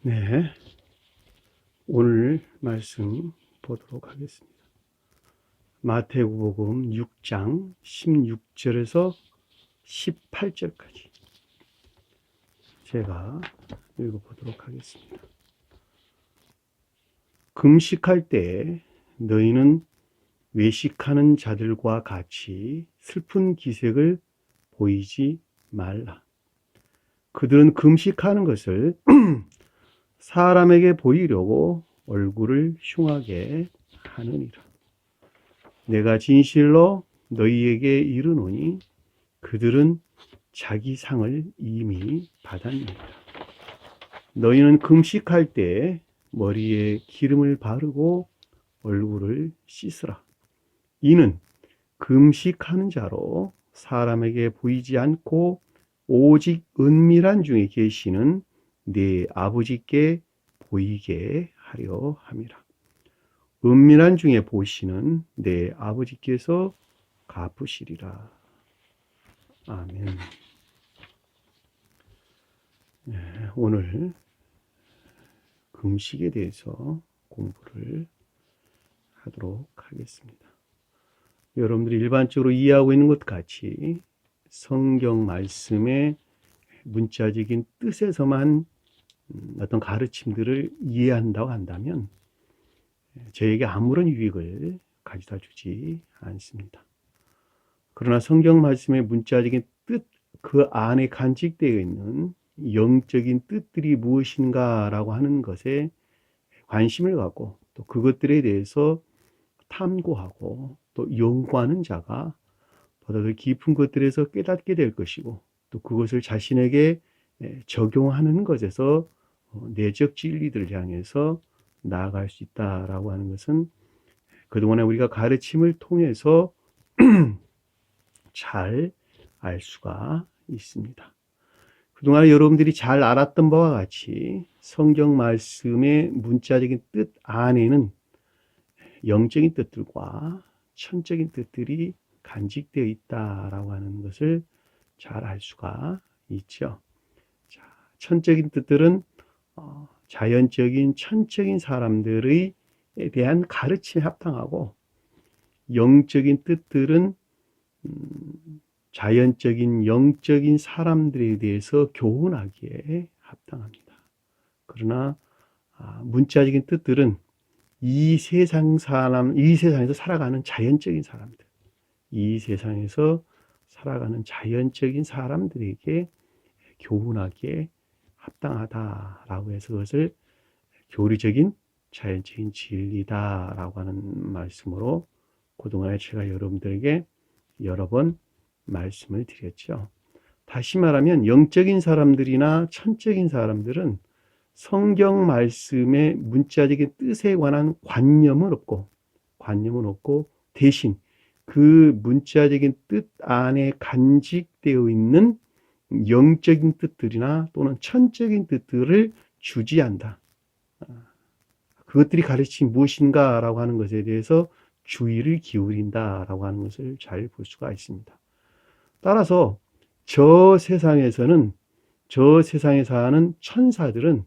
네, 오늘 말씀 보도록 하겠습니다. 마태복음 6장 16절에서 18절까지 제가 읽어보도록 하겠습니다. 금식할 때 너희는 외식하는 자들과 같이 슬픈 기색을 보이지 말라. 그들은 금식하는 것을 사람에게 보이려고 얼굴을 흉하게 하느니라. 내가 진실로 너희에게 이르노니 그들은 자기 상을 이미 받았느니라. 너희는 금식할 때 머리에 기름을 바르고 얼굴을 씻으라. 이는 금식하는 자로 사람에게 보이지 않고 오직 은밀한 중에 계시는 네 아버지께 보이게 하려 함이라. 은밀한 중에 보시는 내 아버지께서 갚으시리라. 아멘. 네, 오늘 금식에 대해서 공부를 하도록 하겠습니다. 여러분들이 일반적으로 이해하고 있는 것 같이 성경 말씀의 문자적인 뜻에서만 어떤 가르침들을 이해한다고 한다면 저에게 아무런 유익을 가져다 주지 않습니다. 그러나 성경 말씀의 문자적인 뜻, 그 안에 간직되어 있는 영적인 뜻들이 무엇인가라고 하는 것에 관심을 갖고 또 그것들에 대해서 탐구하고 또 연구하는 자가 보다 더 깊은 것들에서 깨닫게 될 것이고 또 그것을 자신에게 적용하는 것에서 내적 진리들을 향해서 나아갈 수 있다라고 하는 것은 그동안에 우리가 가르침을 통해서 잘 알 수가 있습니다. 그동안 여러분들이 잘 알았던 바와 같이 성경 말씀의 문자적인 뜻 안에는 영적인 뜻들과 천적인 뜻들이 간직되어 있다라고 하는 것을 잘 알 수가 있죠. 자, 천적인 뜻들은 자연적인 천적인 사람들에 대한 가르침에 합당하고 영적인 뜻들은 자연적인 영적인 사람들에 대해서 교훈하기에 합당합니다. 그러나 문자적인 뜻들은 이 세상에서 살아가는 자연적인 사람들, 이 세상에서 살아가는 자연적인 사람들에게 교훈하기에 합당하다라고 해서 그것을 교리적인 자연적인 진리다라고 하는 말씀으로 그동안에 제가 여러분들에게 여러 번 말씀을 드렸죠. 다시 말하면 영적인 사람들이나 천적인 사람들은 성경 말씀의 문자적인 뜻에 관한 관념은 없고 대신 그 문자적인 뜻 안에 간직되어 있는 영적인 뜻들이나 또는 천적인 뜻들을 주지한다. 그것들이 가르침이 무엇인가라고 하는 것에 대해서 주의를 기울인다라고 하는 것을 잘 볼 수가 있습니다. 따라서 저 세상에 사는 천사들은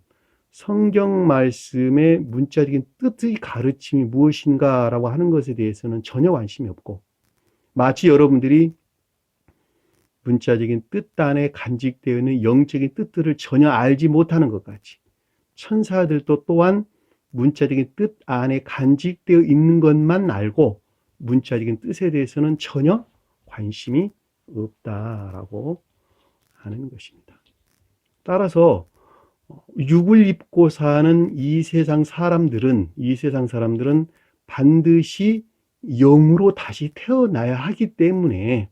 성경 말씀의 문자적인 뜻의 가르침이 무엇인가라고 하는 것에 대해서는 전혀 관심이 없고 마치 여러분들이 문자적인 뜻 안에 간직되어 있는 영적인 뜻들을 전혀 알지 못하는 것 같이 천사들도 또한 문자적인 뜻 안에 간직되어 있는 것만 알고 문자적인 뜻에 대해서는 전혀 관심이 없다라고 하는 것입니다. 따라서 육을 입고 사는 이 세상 사람들은 반드시 영으로 다시 태어나야 하기 때문에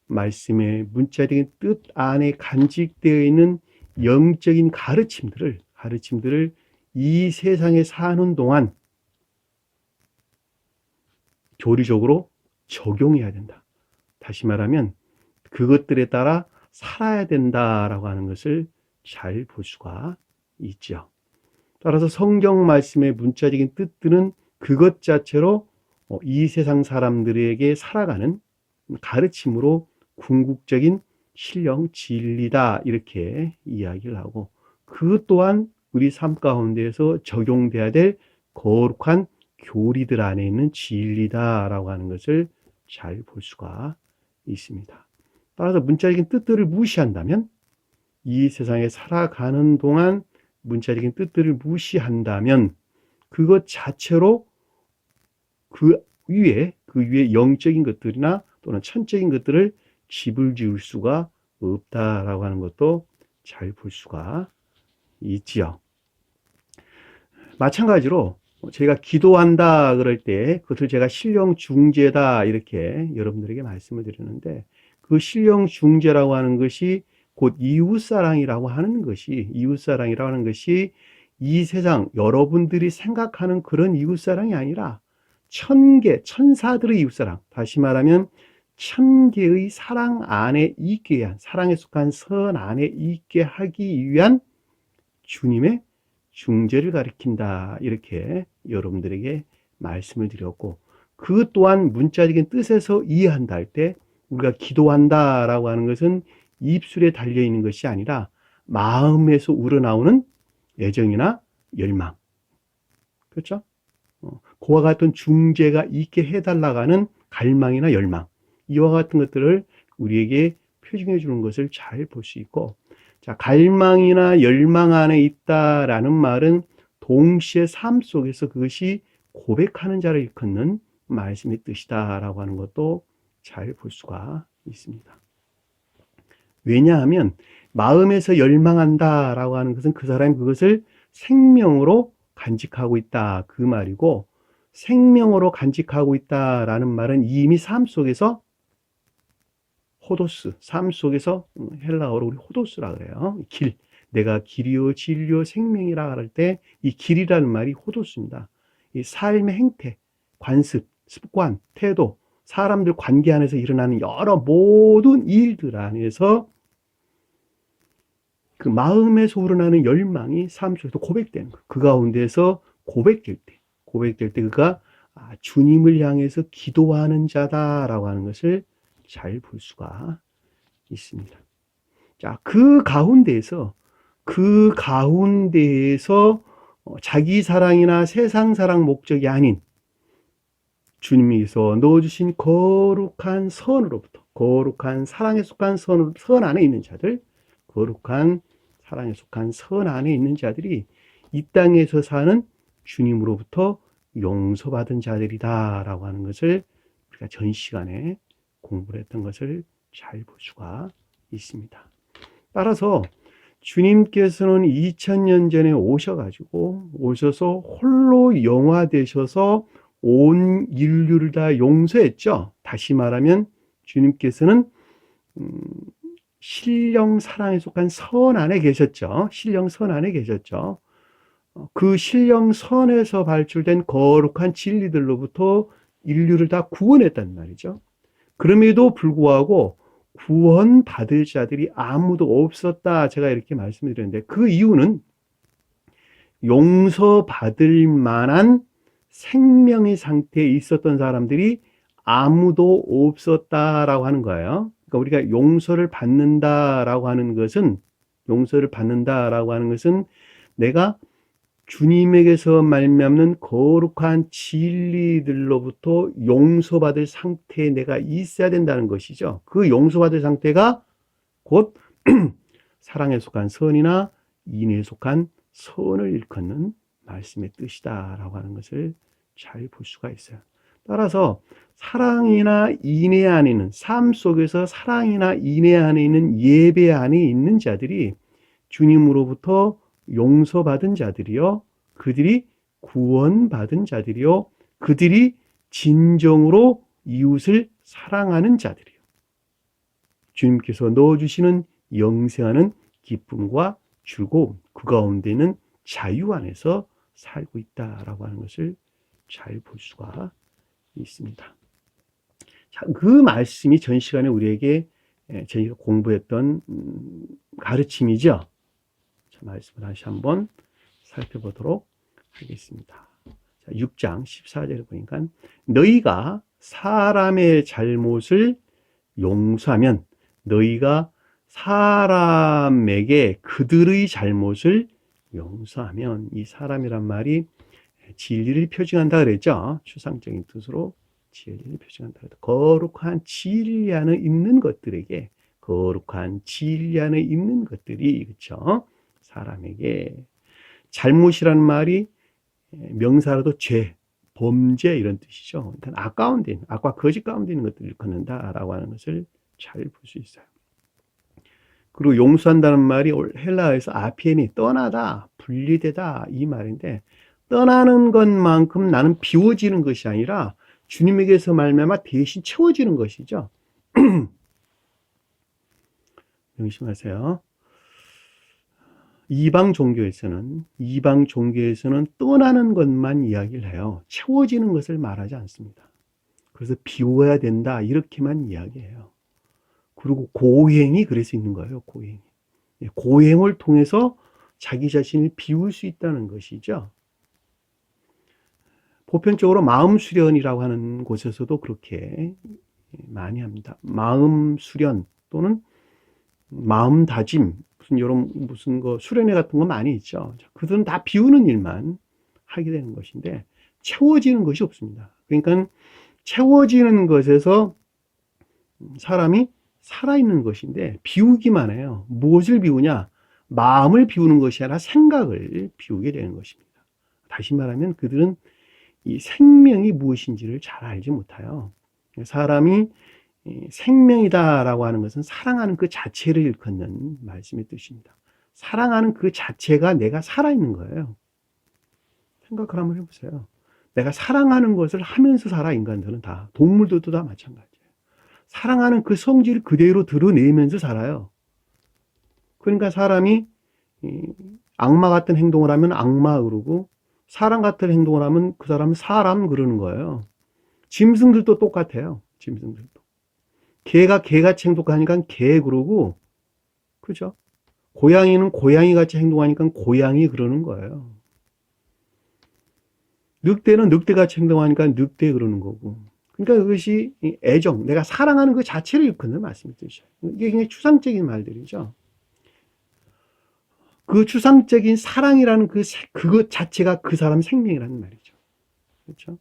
말씀의 문자적인 뜻 안에 간직되어 있는 영적인 가르침들을 이 세상에 사는 동안 교리적으로 적용해야 된다. 다시 말하면 그것들에 따라 살아야 된다라고 하는 것을 잘 볼 수가 있죠. 따라서 성경 말씀의 문자적인 뜻들은 그것 자체로 이 세상 사람들에게 살아가는 가르침으로 궁극적인 신령 진리다 이렇게 이야기를 하고 그 또한 우리 삶 가운데에서 적용돼야 될 거룩한 교리들 안에 있는 진리다라고 하는 것을 잘 볼 수가 있습니다. 따라서 문자적인 뜻들을 무시한다면, 이 세상에 살아가는 동안 문자적인 뜻들을 무시한다면 그것 자체로 그 위에 영적인 것들이나 또는 천적인 것들을 집을 지을 수가 없다라고 하는 것도 잘 볼 수가 있지요. 마찬가지로 제가 기도한다 그럴 때 그것을 제가 신령 중재다 이렇게 여러분들에게 말씀을 드렸는데, 그 신령 중재라고 하는 것이 곧 이웃사랑이라고 하는 것이, 이 세상 여러분들이 생각하는 그런 이웃사랑이 아니라 천사들의 이웃사랑, 다시 말하면 천개의 사랑 안에 있게 위한, 사랑에 속한 선 안에 있게 하기 위한 주님의 중재를 가리킨다, 이렇게 여러분들에게 말씀을 드렸고, 그 또한 문자적인 뜻에서 이해한다 할 때 우리가 기도한다라고 하는 것은 입술에 달려있는 것이 아니라 마음에서 우러나오는 애정이나 열망, 그렇죠? 그와 같은 중재가 있게 해달라고 하는 갈망이나 열망, 이와 같은 것들을 우리에게 표징해 주는 것을 잘 볼 수 있고, 자, 갈망이나 열망 안에 있다라는 말은 동시에 삶 속에서 그것이 고백하는 자를 일컫는 말씀의 뜻이다라고 하는 것도 잘 볼 수가 있습니다. 왜냐하면 마음에서 열망한다라고 하는 것은 그 사람이 그것을 생명으로 간직하고 있다, 그 말이고, 생명으로 간직하고 있다라는 말은 이미 삶 속에서 호도스, 삶 속에서 헬라어로 우리 호도스라 그래요. 길, 내가 길이요 진리요 생명이라 할 때 이 길이라는 말이 호도스입니다. 이 삶의 행태, 관습, 습관, 태도, 사람들 관계 안에서 일어나는 여러 모든 일들 안에서 그 마음에서 우러나는 열망이 삶 속에서 고백되는 거예요. 그 가운데서 고백될 때 그가 주님을 향해서 기도하는 자다라고 하는 것을 잘 볼 수가 있습니다. 자, 그 가운데에서 자기 사랑이나 세상 사랑 목적이 아닌 주님께서 넣어주신 거룩한 선으로부터, 거룩한 사랑에 속한 선 안에 있는 자들, 거룩한 사랑에 속한 선 안에 있는 자들이 이 땅에서 사는 주님으로부터 용서받은 자들이다라고 하는 것을 우리가 전 시간에 공부를 했던 것을 잘 볼 수가 있습니다. 따라서 주님께서는 2000년 전에 오셔서 홀로 영화되셔서 온 인류를 다 용서했죠. 다시 말하면 주님께서는 신령 사랑에 속한 선 안에 계셨죠. 신령 선 안에 계셨죠. 그 신령 선에서 발출된 거룩한 진리들로부터 인류를 다 구원했단 말이죠. 그럼에도 불구하고 구원받을 자들이 아무도 없었다, 제가 이렇게 말씀을 드렸는데, 그 이유는 용서받을 만한 생명의 상태에 있었던 사람들이 아무도 없었다라고 하는 거예요. 그러니까 우리가 용서를 받는다라고 하는 것은 내가 주님에게서 말미암는 거룩한 진리들로부터 용서받을 상태에 내가 있어야 된다는 것이죠. 그 용서받을 상태가 곧 사랑에 속한 선이나 인애에 속한 선을 일컫는 말씀의 뜻이다라고 하는 것을 잘 볼 수가 있어요. 따라서 사랑이나 인애 안에 있는, 삶 속에서 사랑이나 인애 안에 있는, 예배 안에 있는 자들이 주님으로부터 용서받은 자들이요, 그들이 구원받은 자들이요, 그들이 진정으로 이웃을 사랑하는 자들이요, 주님께서 넣어주시는 영생하는 기쁨과 즐거움, 그 가운데는 자유 안에서 살고 있다라고 하는 것을 잘 볼 수가 있습니다. 자, 그 말씀이 전 시간에 우리에게 저희가 공부했던 가르침이죠. 자, 말씀을 다시 한번 살펴보도록 하겠습니다. 자, 6장 14절에 보니까 너희가 사람의 잘못을 용서하면 너희가 사람에게 그들의 잘못을 용서하면 이 사람이란 말이 진리를 표징한다 그랬죠. 추상적인 뜻으로 진리를 표징한다. 거룩한 진리 안에 있는 것들에게 거룩한 진리 안에 있는 것들이 그렇죠. 사람에게 잘못이라는 말이 명사로도 죄, 범죄 이런 뜻이죠. 그러니까 악과 거짓 가운데 있는 것들을 일컫는다라고 하는 것을 잘 볼 수 있어요. 그리고 용서한다는 말이 헬라어에서 아피엠이 떠나다, 분리되다 이 말인데 떠나는 것만큼 나는 비워지는 것이 아니라 주님에게서 말미암아 대신 채워지는 것이죠. 명심하세요. 이방 종교에서는 떠나는 것만 이야기를 해요. 채워지는 것을 말하지 않습니다. 그래서 비워야 된다 이렇게만 이야기해요. 그리고 고행이 그래서 있는 거예요. 고행을 통해서 자기 자신을 비울 수 있다는 것이죠. 보편적으로 마음 수련이라고 하는 곳에서도 그렇게 많이 합니다. 마음 수련 또는 마음 다짐 무슨 수련회 같은 거 많이 있죠. 그들은 다 비우는 일만 하게 되는 것인데 채워지는 것이 없습니다. 그러니까 채워지는 것에서 사람이 살아있는 것인데 비우기만 해요. 무엇을 비우냐? 마음을 비우는 것이 아니라 생각을 비우게 되는 것입니다. 다시 말하면 그들은 이 생명이 무엇인지를 잘 알지 못해요. 사람이 생명이다라고 하는 것은 사랑하는 그 자체를 일컫는 말씀의 뜻입니다. 사랑하는 그 자체가 내가 살아있는 거예요. 생각을 한번 해보세요. 내가 사랑하는 것을 하면서 살아. 인간들은 다, 동물들도 다 마찬가지예요. 사랑하는 그 성질을 그대로 드러내면서 살아요. 그러니까 사람이 악마 같은 행동을 하면 악마 그러고 사람 같은 행동을 하면 그 사람은 사람 그러는 거예요. 짐승들도 똑같아요. 짐승들도. 개가 개같이 행동하니까 개 그러고, 그죠? 고양이는 고양이 같이 행동하니까 고양이 그러는 거예요. 늑대는 늑대같이 행동하니까 늑대 그러는 거고. 그러니까 그것이 애정, 내가 사랑하는 그 자체를 일컫는 말씀이 뜻이죠. 이게 굉장히 추상적인 말들이죠. 그 추상적인 사랑이라는 그것 자체가 그 사람의 생명이라는 말이죠. 그렇죠?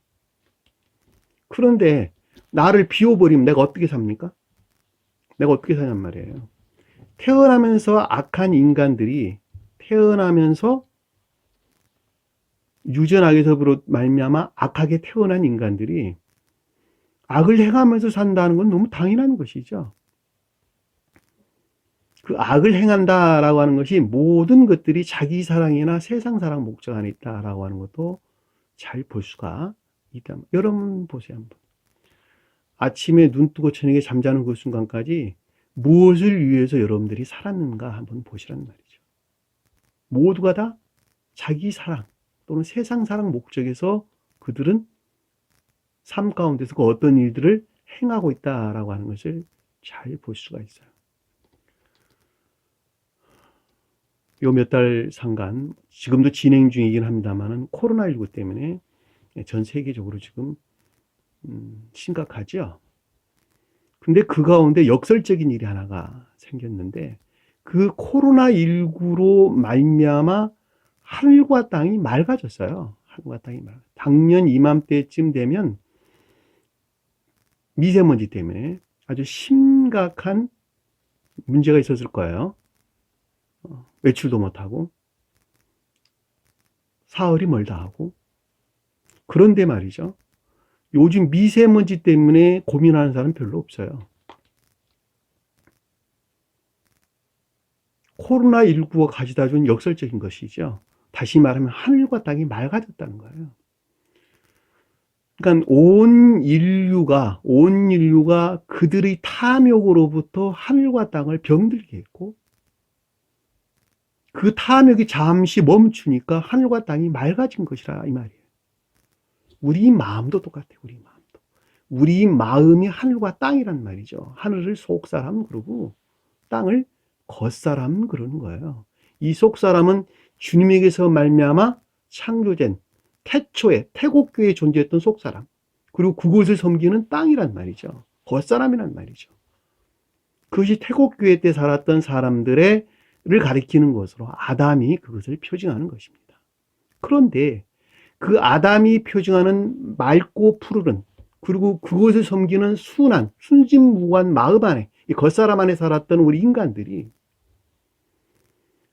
그런데 나를 비워버리면 내가 어떻게 삽니까? 내가 어떻게 사냔 말이에요. 태어나면서 악한 인간들이 태어나면서 유전학에서부터 말미암아 악하게 태어난 인간들이 악을 행하면서 산다는 건 너무 당연한 것이죠. 그 악을 행한다라고 하는 것이 모든 것들이 자기 사랑이나 세상 사랑 목적 안에 있다라고 하는 것도 잘 볼 수가 있다. 여러분 보세요 한번. 아침에 눈 뜨고 저녁에 잠자는 그 순간까지 무엇을 위해서 여러분들이 살았는가 한번 보시란 말이죠. 모두가 다 자기 사랑 또는 세상 사랑 목적에서 그들은 삶 가운데서 그 어떤 일들을 행하고 있다라고 하는 것을 잘 볼 수가 있어요. 요 몇 달 상간 지금도 진행 중이긴 합니다만은 코로나19 때문에 전 세계적으로 지금 심각하죠. 근데 그 가운데 역설적인 일이 하나가 생겼는데 그 코로나19로 말미암아 하늘과 땅이 맑아졌어요. 하늘과 땅이 작년 이맘때쯤 되면 미세먼지 때문에 아주 심각한 문제가 있었을 거예요. 외출도 못하고 사흘이 멀다 하고. 그런데 말이죠. 요즘 미세먼지 때문에 고민하는 사람 별로 없어요. 코로나19가 가져다 준 역설적인 것이죠. 다시 말하면 하늘과 땅이 맑아졌다는 거예요. 그러니까 온 인류가 그들의 탐욕으로부터 하늘과 땅을 병들게 했고 그 탐욕이 잠시 멈추니까 하늘과 땅이 맑아진 것이라 이 말이에요. 우리 마음도 똑같아요. 우리 마음이 하늘과 땅이란 말이죠. 하늘을 속사람 그러고 땅을 겉사람 그러는 거예요. 이 속사람은 주님에게서 말미암아 창조된 태초에 태국교에 존재했던 속사람 그리고 그곳을 섬기는 땅이란 말이죠. 겉사람이란 말이죠. 그것이 태국교회 때 살았던 사람들의 가리키는 것으로 아담이 그것을 표징하는 것입니다. 그런데 그 아담이 표징하는 맑고 푸르른, 그리고 그것을 섬기는 순한 순진무구한 마음 안에, 이 겉사람 안에 살았던 우리 인간들이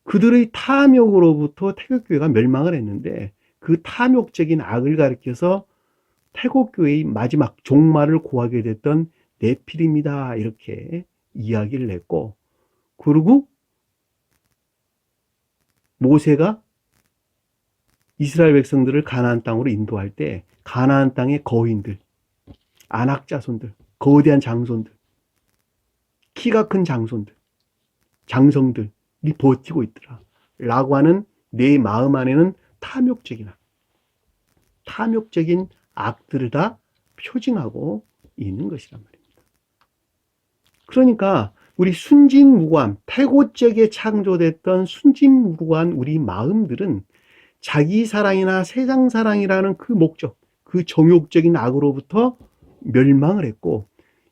그들의 탐욕으로부터 태국교회가 멸망을 했는데, 그 탐욕적인 악을 가리켜서 태국교회의 마지막 종말을 고하게 됐던 네피림이다, 이렇게 이야기를 했고, 그리고 모세가 이스라엘 백성들을 가나안 땅으로 인도할 때 가나안 땅의 거인들, 안악 자손들, 거대한 장손들, 키가 큰 장손들, 장성들이 버티고 있더라 라고 하는 내 마음 안에는 탐욕적인 악들을 다 표징하고 있는 것이란 말입니다. 그러니까 우리 순진무구한, 태고적에 창조됐던 순진무구한 우리 마음들은 자기 사랑이나 세상 사랑이라는 그 목적, 그 정욕적인 악으로부터 멸망을 했고,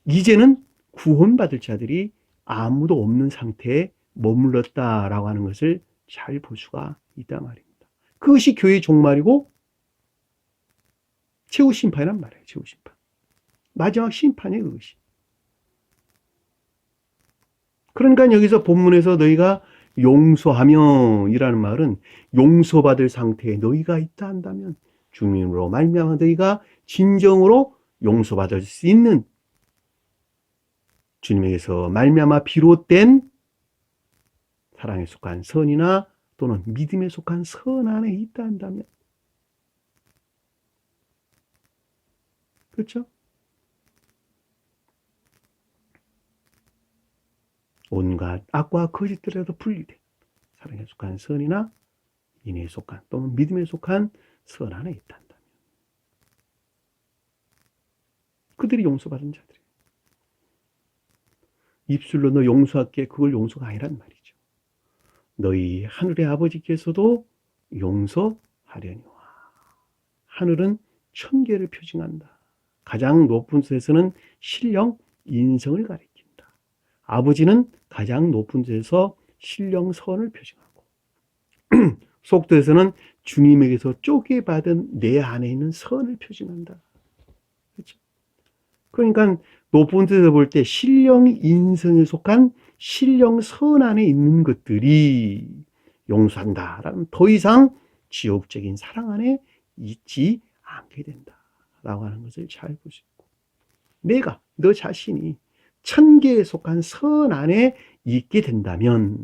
이제는 구원받을 자들이 아무도 없는 상태에 머물렀다라고 하는 것을 잘 볼 수가 있단 말입니다. 그것이 교회의 종말이고 최후 심판이란 말이에요. 최후 심판. 마지막 심판이에요, 그것이. 그러니까 여기서 본문에서 너희가 용서하며 이라는 말은 용서받을 상태에 너희가 있다 한다면, 주님으로 말미암아 너희가 진정으로 용서받을 수 있는, 주님에게서 말미암아 비롯된 사랑에 속한 선이나 또는 믿음에 속한 선 안에 있다 한다면, 그렇죠? 온갖 악과 거짓들에도 분리된 사랑에 속한 선이나 인애에 속한 또는 믿음에 속한 선 안에 있다 한다면, 그들이 용서받은 자들이에요. 입술로 너 용서할게, 그걸 용서가 아니란 말이죠. 너희 하늘의 아버지께서도 용서하려니와. 하늘은 천계를 표징한다. 가장 높은 곳에서는 신령 인성을 가리킨다. 아버지는 가장 높은 곳에서 신령 선을 표징하고, 속도에서는 주님에게서 쪼개받은 내 안에 있는 선을 표징한다. 그렇죠? 그러니까 높은 데서 볼 때 신령 인성에 속한 신령 선 안에 있는 것들이 용서한다라면 더 이상 지옥적인 사랑 안에 있지 않게 된다라고 하는 것을 잘 볼 수 있고, 내가, 너 자신이 천계에 속한 선 안에 있게 된다면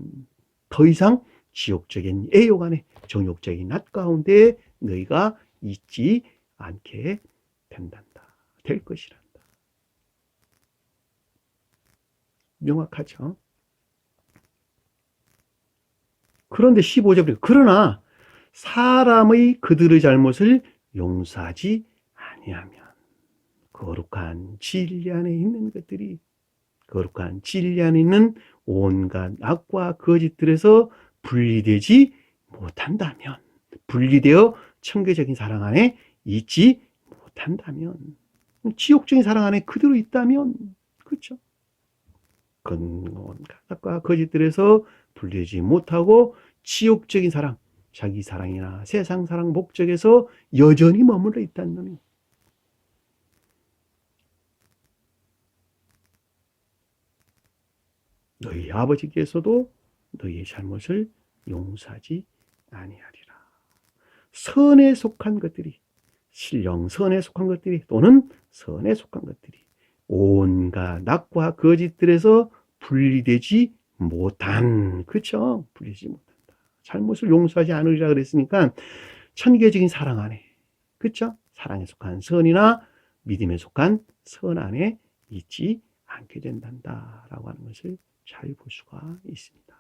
더 이상 지옥적인 애욕 안에, 정욕적인 낫 가운데 너희가 있지 않게 될 것이란다. 명확하죠? 그런데 15절에 그러나 사람의 그들의 잘못을 용서하지 아니하면 거룩한 진리 안에 있는 것들이, 거룩한 진리 안에 있는 온갖 악과 거짓들에서 분리되지 못한다면, 분리되어 천계적인 사랑 안에 있지 못한다면, 지옥적인 사랑 안에 그대로 있다면, 그렇죠? 온갖 악과 거짓들에서 분리되지 못하고 지옥적인 사랑, 자기 사랑이나 세상 사랑 목적에서 여전히 머물러 있다는 놈이, 너희 아버지께서도 너희의 잘못을 용서하지 아니하리라. 선에 속한 것들이, 신령 선에 속한 것들이 또는 선에 속한 것들이 온갖 낙과 거짓들에서 분리되지 못한, 그렇죠? 분리되지 못한다. 잘못을 용서하지 않으리라 그랬으니까 천계적인 사랑 안에, 그렇죠? 사랑에 속한 선이나 믿음에 속한 선 안에 있지 않게 된단다라고 하는 것을 잘 볼 수가 있습니다.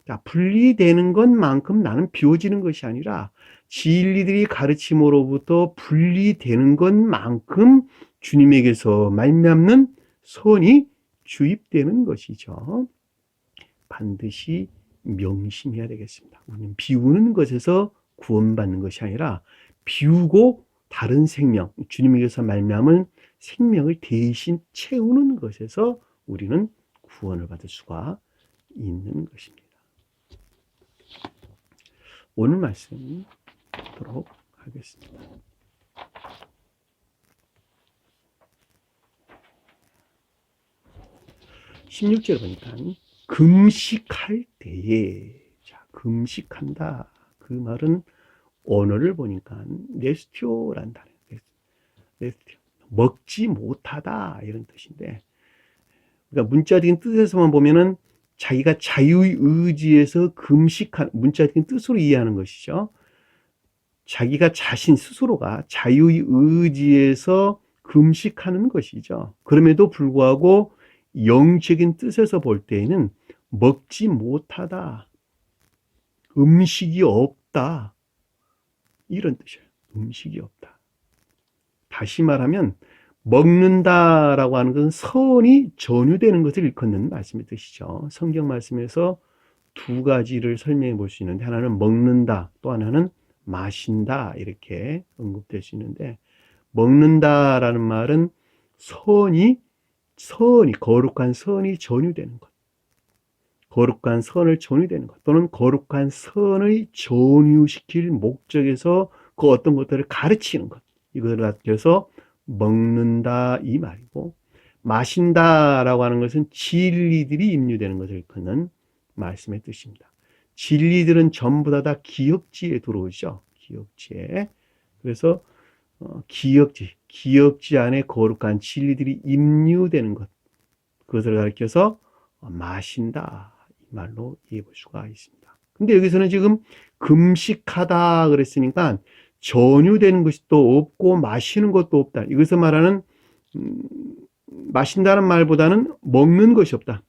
자, 분리되는 것만큼 나는 비워지는 것이 아니라 진리들이 가르침으로부터 분리되는 것만큼 주님에게서 말미암는 선이 주입되는 것이죠. 반드시 명심해야 되겠습니다. 우리는 비우는 것에서 구원받는 것이 아니라 비우고 다른 생명, 주님에게서 말미암은 생명을 대신 채우는 것에서 우리는 구원을 받을 수가 있는 것입니다. 오늘 말씀 보도록 하겠습니다. 16절 보니까 금식할 때에, 자, 금식한다. 그 말은 언어를 보니까 네스티오란 단어예요. 네스티오. 먹지 못하다 이런 뜻인데, 그러니까 문자적인 뜻에서만 보면은 자기가 자유의 의지에서 금식한, 문자적인 뜻으로 이해하는 것이죠. 자기가 자신 스스로가 자유의 의지에서 금식하는 것이죠. 그럼에도 불구하고 영적인 뜻에서 볼 때에는 먹지 못하다, 음식이 없다, 이런 뜻이에요. 음식이 없다. 다시 말하면 먹는다라고 하는 것은 선이 전유되는 것을 일컫는 말씀의 뜻이죠. 성경 말씀에서 두 가지를 설명해 볼 수 있는데, 하나는 먹는다, 또 하나는 마신다, 이렇게 언급될 수 있는데, 먹는다라는 말은 선이 거룩한 선이 전유되는 것, 거룩한 선을 전유되는 것, 또는 거룩한 선을 전유시킬 목적에서 그 어떤 것들을 가르치는 것, 이것을 가르쳐서 먹는다 이 말이고, 마신다라고 하는 것은 진리들이 임류되는 것을 일컫는 말씀의 뜻입니다. 진리들은 전부 다 기억지에 들어오죠. 기억지에. 그래서 기억지 안에 거룩한 진리들이 임류되는 것, 그것을 가리켜서 마신다 이 말로 이해해 볼 수가 있습니다. 근데 여기서는 지금 금식하다 그랬으니까 전유되는 것이 또 없고 마시는 것도 없다. 이것을 말하는 마신다는 말보다는 먹는 것이 없다,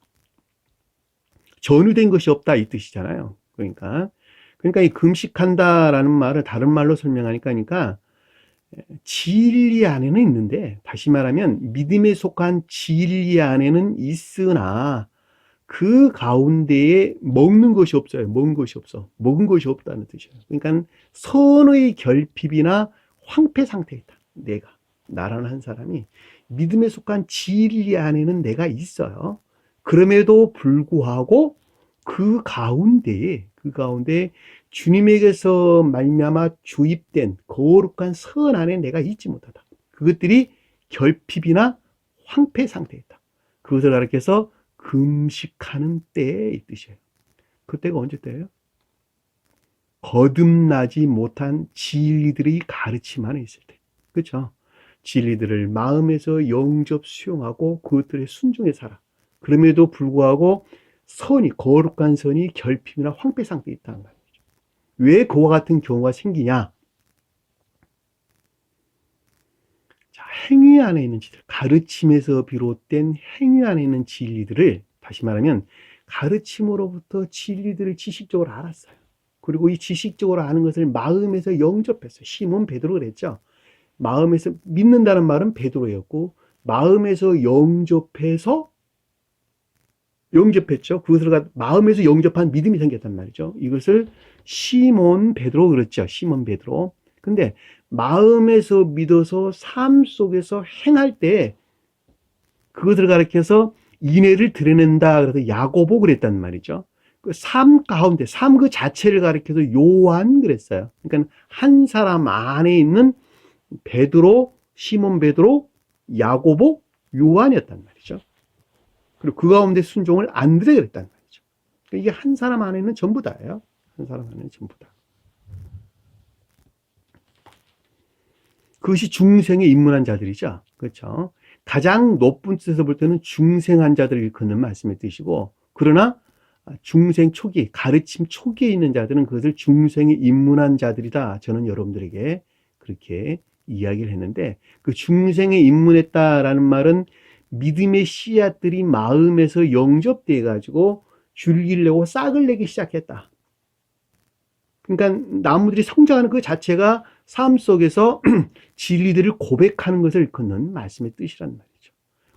전유된 것이 없다 이 뜻이잖아요. 그러니까 이 금식한다라는 말을 다른 말로 설명하니까 진리 안에는 있는데, 다시 말하면 믿음에 속한 진리 안에는 있으나 그 가운데에 먹는 것이 없어요. 먹은 것이 없어. 먹은 것이 없다는 뜻이에요. 그러니까 선의 결핍이나 황폐 상태에 있다. 나라는 한 사람이 믿음에 속한 진리 안에는 내가 있어요. 그럼에도 불구하고 그 가운데에 주님에게서 말미암아 주입된 거룩한 선 안에 내가 있지 못하다. 그것들이 결핍이나 황폐 상태에 있다. 그것을 가리켜서 금식하는 때에 이 뜻이에요. 그때가 언제 때예요? 거듭나지 못한 진리들의 가르침 안에 있을 때. 그렇죠? 진리들을 마음에서 영접 수용하고 그것들에 순종해 살아. 그럼에도 불구하고 거룩한 선이 결핍이나 황폐 상태에 있다는 말이죠. 왜 그와 같은 경우가 생기냐? 자, 행위 안에 있는 진리들, 가르침에서 비롯된 행위 안에 있는 진리들을, 다시 말하면 가르침으로부터 진리들을 지식적으로 알았어요. 그리고 이 지식적으로 아는 것을 마음에서 영접했어요. 시몬 베드로 그랬죠. 마음에서, 믿는다는 말은 베드로였고, 마음에서 영접했죠. 그것을 마음에서 영접한 믿음이 생겼단 말이죠. 이것을 시몬 베드로 그랬죠. 시몬 베드로. 근데 마음에서 믿어서 삶 속에서 행할 때 그것을 가리켜서 인애를 드러낸다 그래서 야고보 그랬단 말이죠. 그 삶 가운데, 삶 그 자체를 가리켜서 요한 그랬어요. 그러니까 한 사람 안에 있는 베드로, 시몬 베드로, 야고보, 요한이었단 말이죠. 그리고 그 가운데 순종을 안드레 그랬단 말이죠. 그러니까 이게 한 사람 안에는 전부 다예요. 한 사람 안에는 전부 다. 그것이 중생에 입문한 자들이죠. 그렇죠. 가장 높은 뜻에서 볼 때는 중생한 자들을 일컫는 말씀의 뜻이고, 그러나 중생 초기, 가르침 초기에 있는 자들은 그것을 중생에 입문한 자들이다. 저는 여러분들에게 그렇게 이야기를 했는데, 그 중생에 입문했다라는 말은 믿음의 씨앗들이 마음에서 영접돼 가지고 줄기를 내고 싹을 내기 시작했다. 그러니까 나무들이 성장하는 그 자체가 삶 속에서 진리들을 고백하는 것을 일컫는 말씀의 뜻이란 말이죠.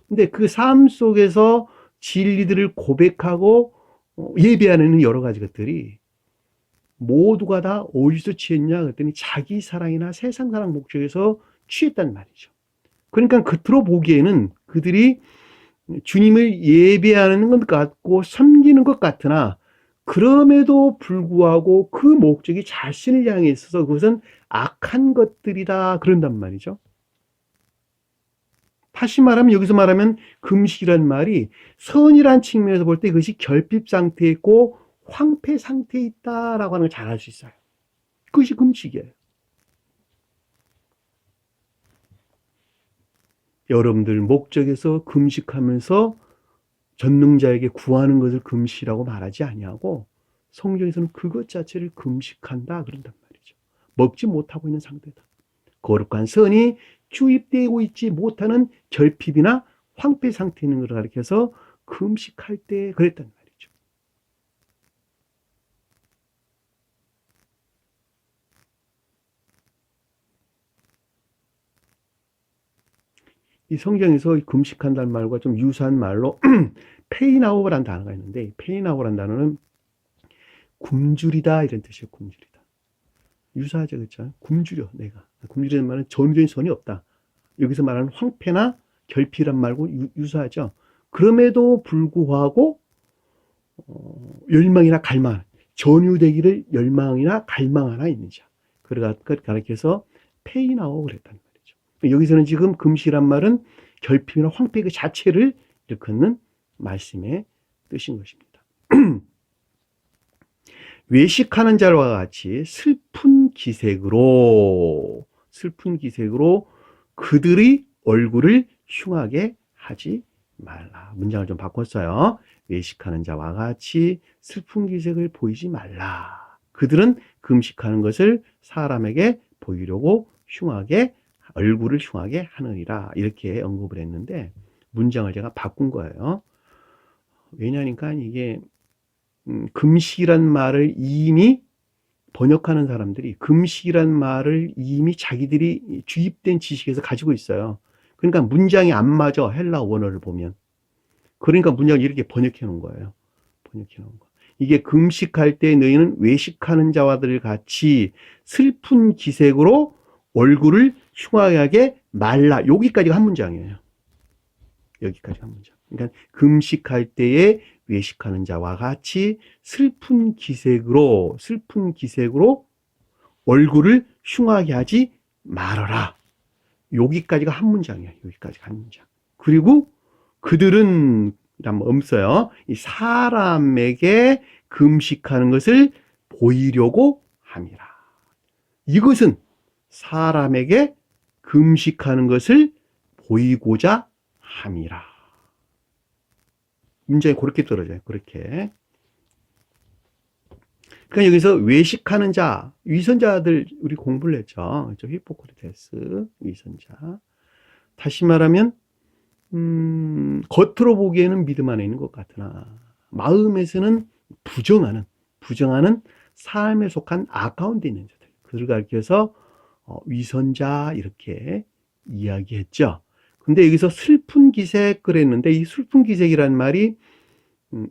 근데 그 삶 속에서 진리들을 고백하고 예배하는 여러 가지 것들이 모두가 다 어디서 취했냐 그랬더니 자기 사랑이나 세상 사랑 목적에서 취했단 말이죠. 그러니까 겉으로 보기에는 그들이 주님을 예배하는 것 같고 섬기는 것 같으나 그럼에도 불구하고 그 목적이 자신을 향해 있어서 그것은 악한 것들이다 그런단 말이죠. 다시 말하면 여기서 말하면 금식이란 말이 선이란 측면에서 볼 때 그것이 결핍 상태에 있고 황폐 상태에 있다라고 하는 걸 잘 알 수 있어요. 그것이 금식이에요. 여러분들 목적에서 금식하면서 전능자에게 구하는 것을 금식이라고 말하지 아니하고 성경에서는 그것 자체를 금식한다 그런단 말이죠. 먹지 못하고 있는 상태다. 거룩한 선이 주입되고 있지 못하는 결핍이나 황폐 상태에 있는 것을 가리켜서 금식할 때 그랬단 말이죠. 이 성경에서 금식한다는 말과 좀 유사한 말로 페이나오라는 단어가 있는데 페이나오라는 단어는 굶주리다 이런 뜻이에요. 굶주리다. 유사하죠. 그렇죠? 굶주려 내가. 굶주리는 말은 전적인 선이 없다. 여기서 말하는 황폐나 결핍이란 말고 유사하죠. 그럼에도 불구하고 열망이나 갈망, 전유되기를 열망이나 갈망하나 있는 자. 그걸 가르쳐서 페이나오 그랬단 말이죠. 여기서는 지금 금식이란 말은 결핍이나 황폐 그 자체를 일컫는 말씀의 뜻인 것입니다. 외식하는 자와 같이 슬픈 기색으로 그들의 얼굴을 흉하게 하지 말라. 문장을 좀 바꿨어요. 외식하는 자와 같이 슬픈 기색을 보이지 말라. 그들은 금식하는 것을 사람에게 보이려고 얼굴을 흉하게 하느니라. 이렇게 언급을 했는데 문장을 제가 바꾼 거예요. 왜냐니까 이게 금식이란 말을 이미 번역하는 사람들이 금식이란 말을 이미 자기들이 주입된 지식에서 가지고 있어요. 그러니까 문장이 안 맞아. 헬라 원어를 보면. 그러니까 문장을 이렇게 번역해 놓은 거예요. 이게 금식할 때 너희는 외식하는 자와들 같이 슬픈 기색으로 얼굴을 흉하게 말라. 여기까지가 한 문장이에요. 여기까지 한 문장. 그러니까 금식할 때에 외식하는 자와 같이 슬픈 기색으로 얼굴을 흉하게 하지 말아라. 여기까지가 한 문장이에요. 여기까지가 한 문장. 그리고 그들은 없어요. 이 사람에게 금식하는 것을 보이려고 함이라. 이것은 사람에게 금식하는 것을 보이고자 함이라. 문장이 그렇게 떨어져요. 그렇게. 그러니까 여기서 외식하는 자, 위선자들 우리 공부를 했죠. 히포크리테스, 위선자. 다시 말하면 겉으로 보기에는 믿음 안에 있는 것 같으나 마음에서는 부정하는 삶에 속한 아까운 데 있는 자들. 그들을 가리켜서 위선자 이렇게 이야기했죠. 근데 여기서 슬픈 기색 그랬는데 이 슬픈 기색이란 말이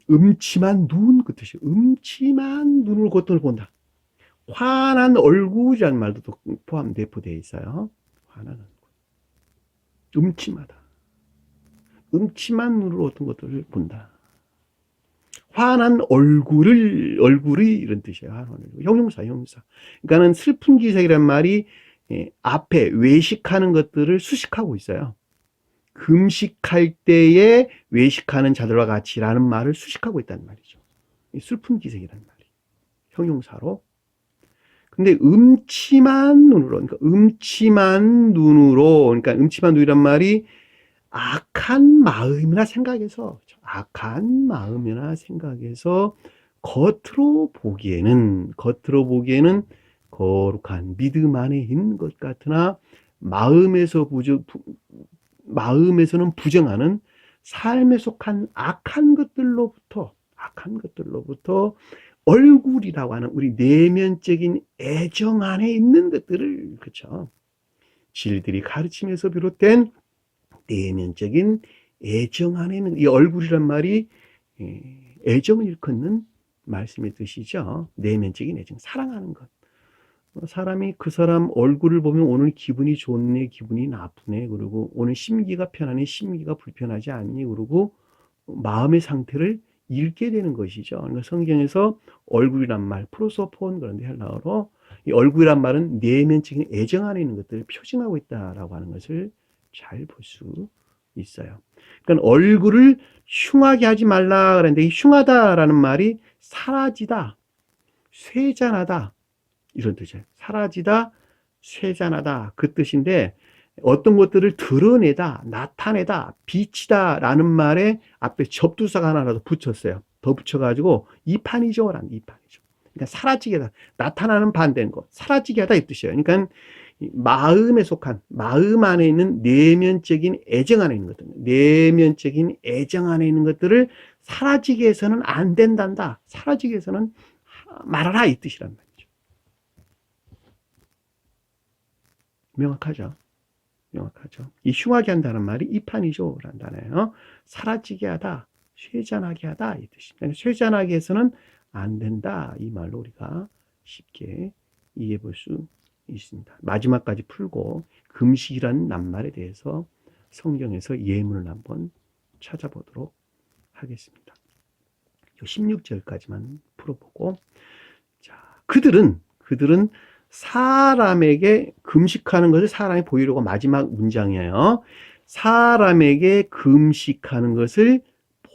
음침한 눈 그 뜻이에요. 음침한 눈으로 고통을 본다. 환한 얼굴이라는 말도 또 내포되어 있어요. 환한 얼굴. 음침하다. 음침한 눈으로 어떤 것들을 본다. 환한 얼굴이 이런 뜻이에요. 환한 얼굴. 형용사. 그러니까는 슬픈 기색이란 말이 앞에 외식하는 것들을 수식하고 있어요. 금식할 때에 외식하는 자들과 같이라는 말을 수식하고 있다는 말이죠. 슬픈 기색이라는 말이 형용사로. 근데 음침한 눈이란 말이 악한 마음이나 생각에서 겉으로 보기에는 거룩한 믿음 안에 있는 것 같으나 마음에서는 부정하는 삶에 속한 악한 것들로부터 얼굴이라고 하는 우리 내면적인 애정 안에 있는 것들을, 그렇죠? 진리들이 가르침에서 비롯된 내면적인 애정 안에 있는 이 얼굴이란 말이 애정을 일컫는 말씀의 뜻이죠. 내면적인 애정, 사랑하는 것. 사람이 그 사람 얼굴을 보면 오늘 기분이 좋네, 기분이 나쁘네, 그리고 오늘 심기가 편하니, 심기가 불편하지 않니, 그리고 마음의 상태를 읽게 되는 것이죠. 그러니까 성경에서 얼굴이란 말, 프로소폰, 그런데 헬라어로 이 얼굴이란 말은 내면적인 애정 안에 있는 것들을 표징하고 있다라고 하는 것을 잘 볼 수 있어요. 그러니까 얼굴을 흉하게 하지 말라 그랬는데 이 흉하다라는 말이 사라지다, 쇠잔하다 이런 뜻이에요. 사라지다, 쇠잔하다 그 뜻인데 어떤 것들을 드러내다, 나타내다, 비치다 라는 말에 앞에 접두사가 하나라도 붙였어요. 더 붙여가지고 이판이죠 라는 이판이죠. 그러니까 사라지게 하다, 나타나는 반대인 것, 사라지게 하다 이 뜻이에요. 그러니까 마음에 속한, 마음 안에 있는 내면적인 애정 안에 있는 것들, 내면적인 애정 안에 있는 것들을 사라지게 해서는 안 된단다. 사라지게 해서는 말하라 이 뜻이란 말이죠. 명확하죠? 명확하죠. 이 흉하게 한다는 말이 이판이죠 라는 단어예요. 사라지게 하다, 쇠잔하게 하다 이 뜻입니다. 쇠잔하게 해서는 안 된다 이 말로 우리가 쉽게 이해해 볼 수 있습니다. 마지막까지 풀고 금식이라는 낱말에 대해서 성경에서 예문을 한번 찾아보도록 하겠습니다. 16절까지만 풀어보고, 자, 그들은 사람에게 금식하는 것을 사람이 보이려고 마지막 문장이에요. 사람에게 금식하는 것을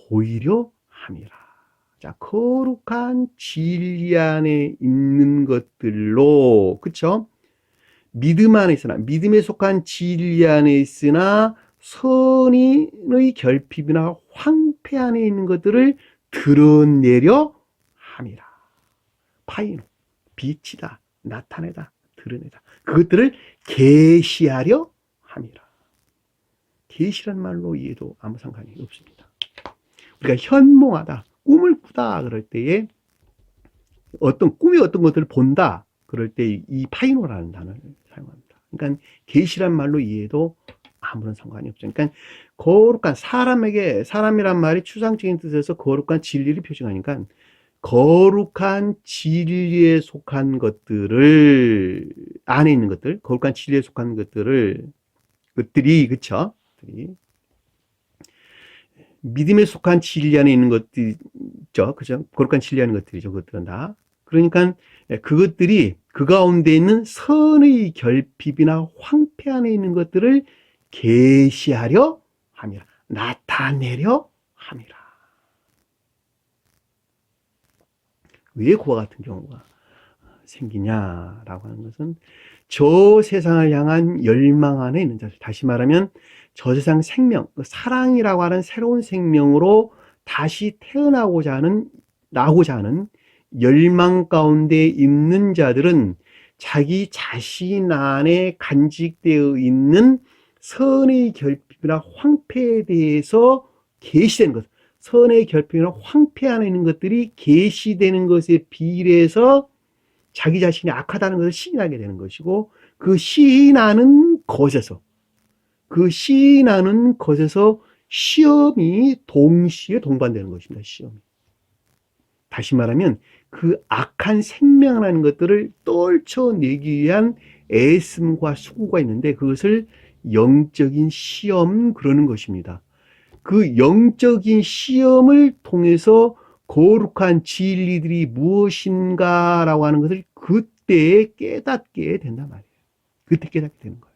보이려 함이라. 자, 거룩한 진리 안에 있는 것들로, 그쵸? 믿음 안에 있으나, 믿음에 속한 진리 안에 있으나, 선의 결핍이나 황폐 안에 있는 것들을 드러내려 함이라. 파이노, 비치다, 나타내다, 드러내다. 그것들을 계시하려 함이라. 계시란 말로 이해도 아무 상관이 없습니다. 우리가 현몽하다, 꿈을 꾸다 그럴 때에 어떤 꿈이 어떤 것들을 본다 그럴 때 이 파이노라는 단어를 사용합니다. 그러니까 계시란 말로 이해도 아무런 상관이 없죠. 그러니까 거룩한 사람이란 말이 추상적인 뜻에서 거룩한 진리를 표시하니까 거룩한 진리에 속한 것들을 안에 있는 것들, 거룩한 진리에 속한 것들이 그쵸? 믿음에 속한 진리 안에 있는 것들이죠. 그죠? 거룩한 진리 안에 있는 것들이죠. 그것들은 다. 그러니까 그것들이 그 가운데 있는 선의 결핍이나 황폐 안에 있는 것들을 계시하려 함이라. 나타내려 함이라. 왜 그와 같은 경우가 생기냐라고 하는 것은 저 세상을 향한 열망 안에 있는 자들, 다시 말하면 저 세상 생명, 사랑이라고 하는 새로운 생명으로 다시 태어나고자 하는 열망 가운데 있는 자들은 자기 자신 안에 간직되어 있는 선의 결핍이나 황폐에 대해서 계시되는 것, 선의 결핍이나 황폐 안에 있는 것들이 계시되는 것에 비례해서 자기 자신이 악하다는 것을 시인하게 되는 것이고, 그 시인하는 것에서 시험이 동시에 동반되는 것입니다. 시험이. 다시 말하면 그 악한 생명이라는 것들을 떨쳐내기 위한 애씀과 수고가 있는데 그것을 영적인 시험 그러는 것입니다. 그 영적인 시험을 통해서 거룩한 진리들이 무엇인가라고 하는 것을 그때 깨닫게 된단 말이에요. 그때 깨닫게 되는 거예요.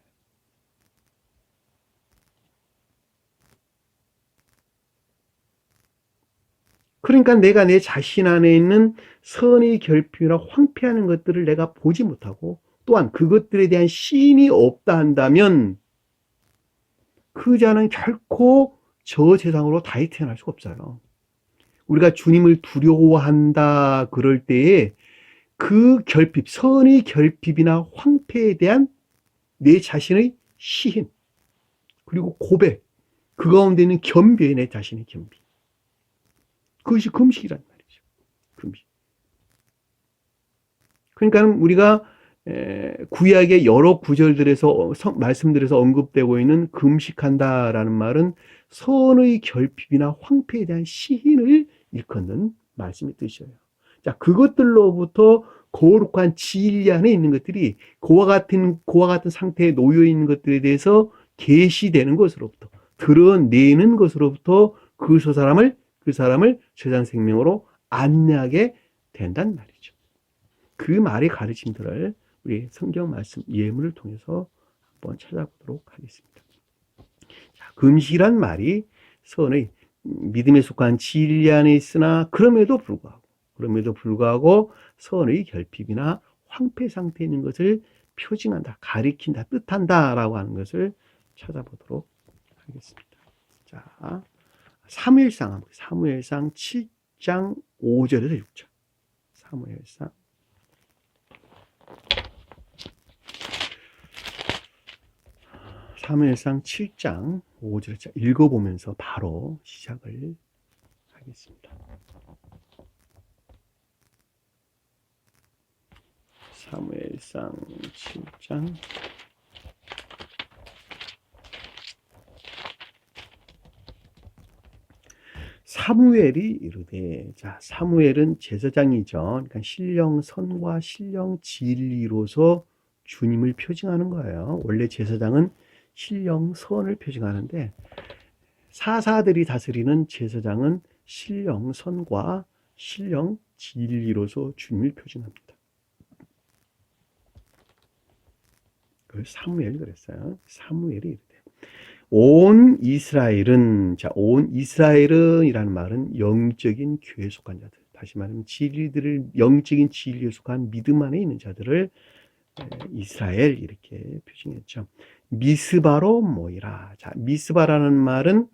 그러니까 내가 내 자신 안에 있는 선의 결핍이나 황폐하는 것들을 내가 보지 못하고 또한 그것들에 대한 시인이 없다 한다면 그 자는 결코 저 세상으로 다시 태어날 수가 없어요. 우리가 주님을 두려워한다 그럴 때에 그 결핍, 선의 결핍이나 황폐에 대한 내 자신의 시인 그리고 고백, 그 가운데 있는 겸비에 내 자신의 겸비, 그것이 금식이란 말이죠. 금식. 그러니까 우리가 구약의 여러 구절들에서 말씀들에서 언급되고 있는 금식한다라는 말은 선의 결핍이나 황폐에 대한 시인을 일컫는 말씀의 뜻이에요. 자, 그것들로부터 거룩한 진리 안에 있는 것들이 그와 같은 상태에 놓여 있는 것들에 대해서 계시되는 것으로부터 드러내는 것으로부터 그 사람을 그 사람을 세상 생명으로 안내하게 된단 말이죠. 그 말의 가르침들을 우리 성경 말씀 예문을 통해서 한번 찾아보도록 하겠습니다. 자, 금식이란 말이 선의 믿음에 속한 진리 안에 있으나 그럼에도 불구하고 선의 결핍이나 황폐 상태에 있는 것을 표징한다, 가리킨다, 뜻한다라고 하는 것을 찾아보도록 하겠습니다. 자, 사무엘상 7장 5절에서 6절. 사무엘상 7장 5절 읽어보면서 바로 시작을 하겠습니다. 사무엘상 7장 사무엘이 이르되, 자, 사무엘은 제사장이죠. 그러니까 신령선과 신령진리로서 주님을 표징하는 거예요. 원래 제사장은 신령선을 표징하는데 사사들이 다스리는 제사장은 신령선과 신령진리로서 주님을 표징합니다. 그 사무엘이 그랬어요. 사무엘이 이르되 온 이스라엘은, 자, 온 이스라엘은이라는 말은 영적인 교회에 속한 자들, 다시 말하면 영적인 진리에 속한 믿음 안에 있는 자들을 이스라엘 이렇게 표징했죠. 미스바로 모이라. 자, 미스바라는 말은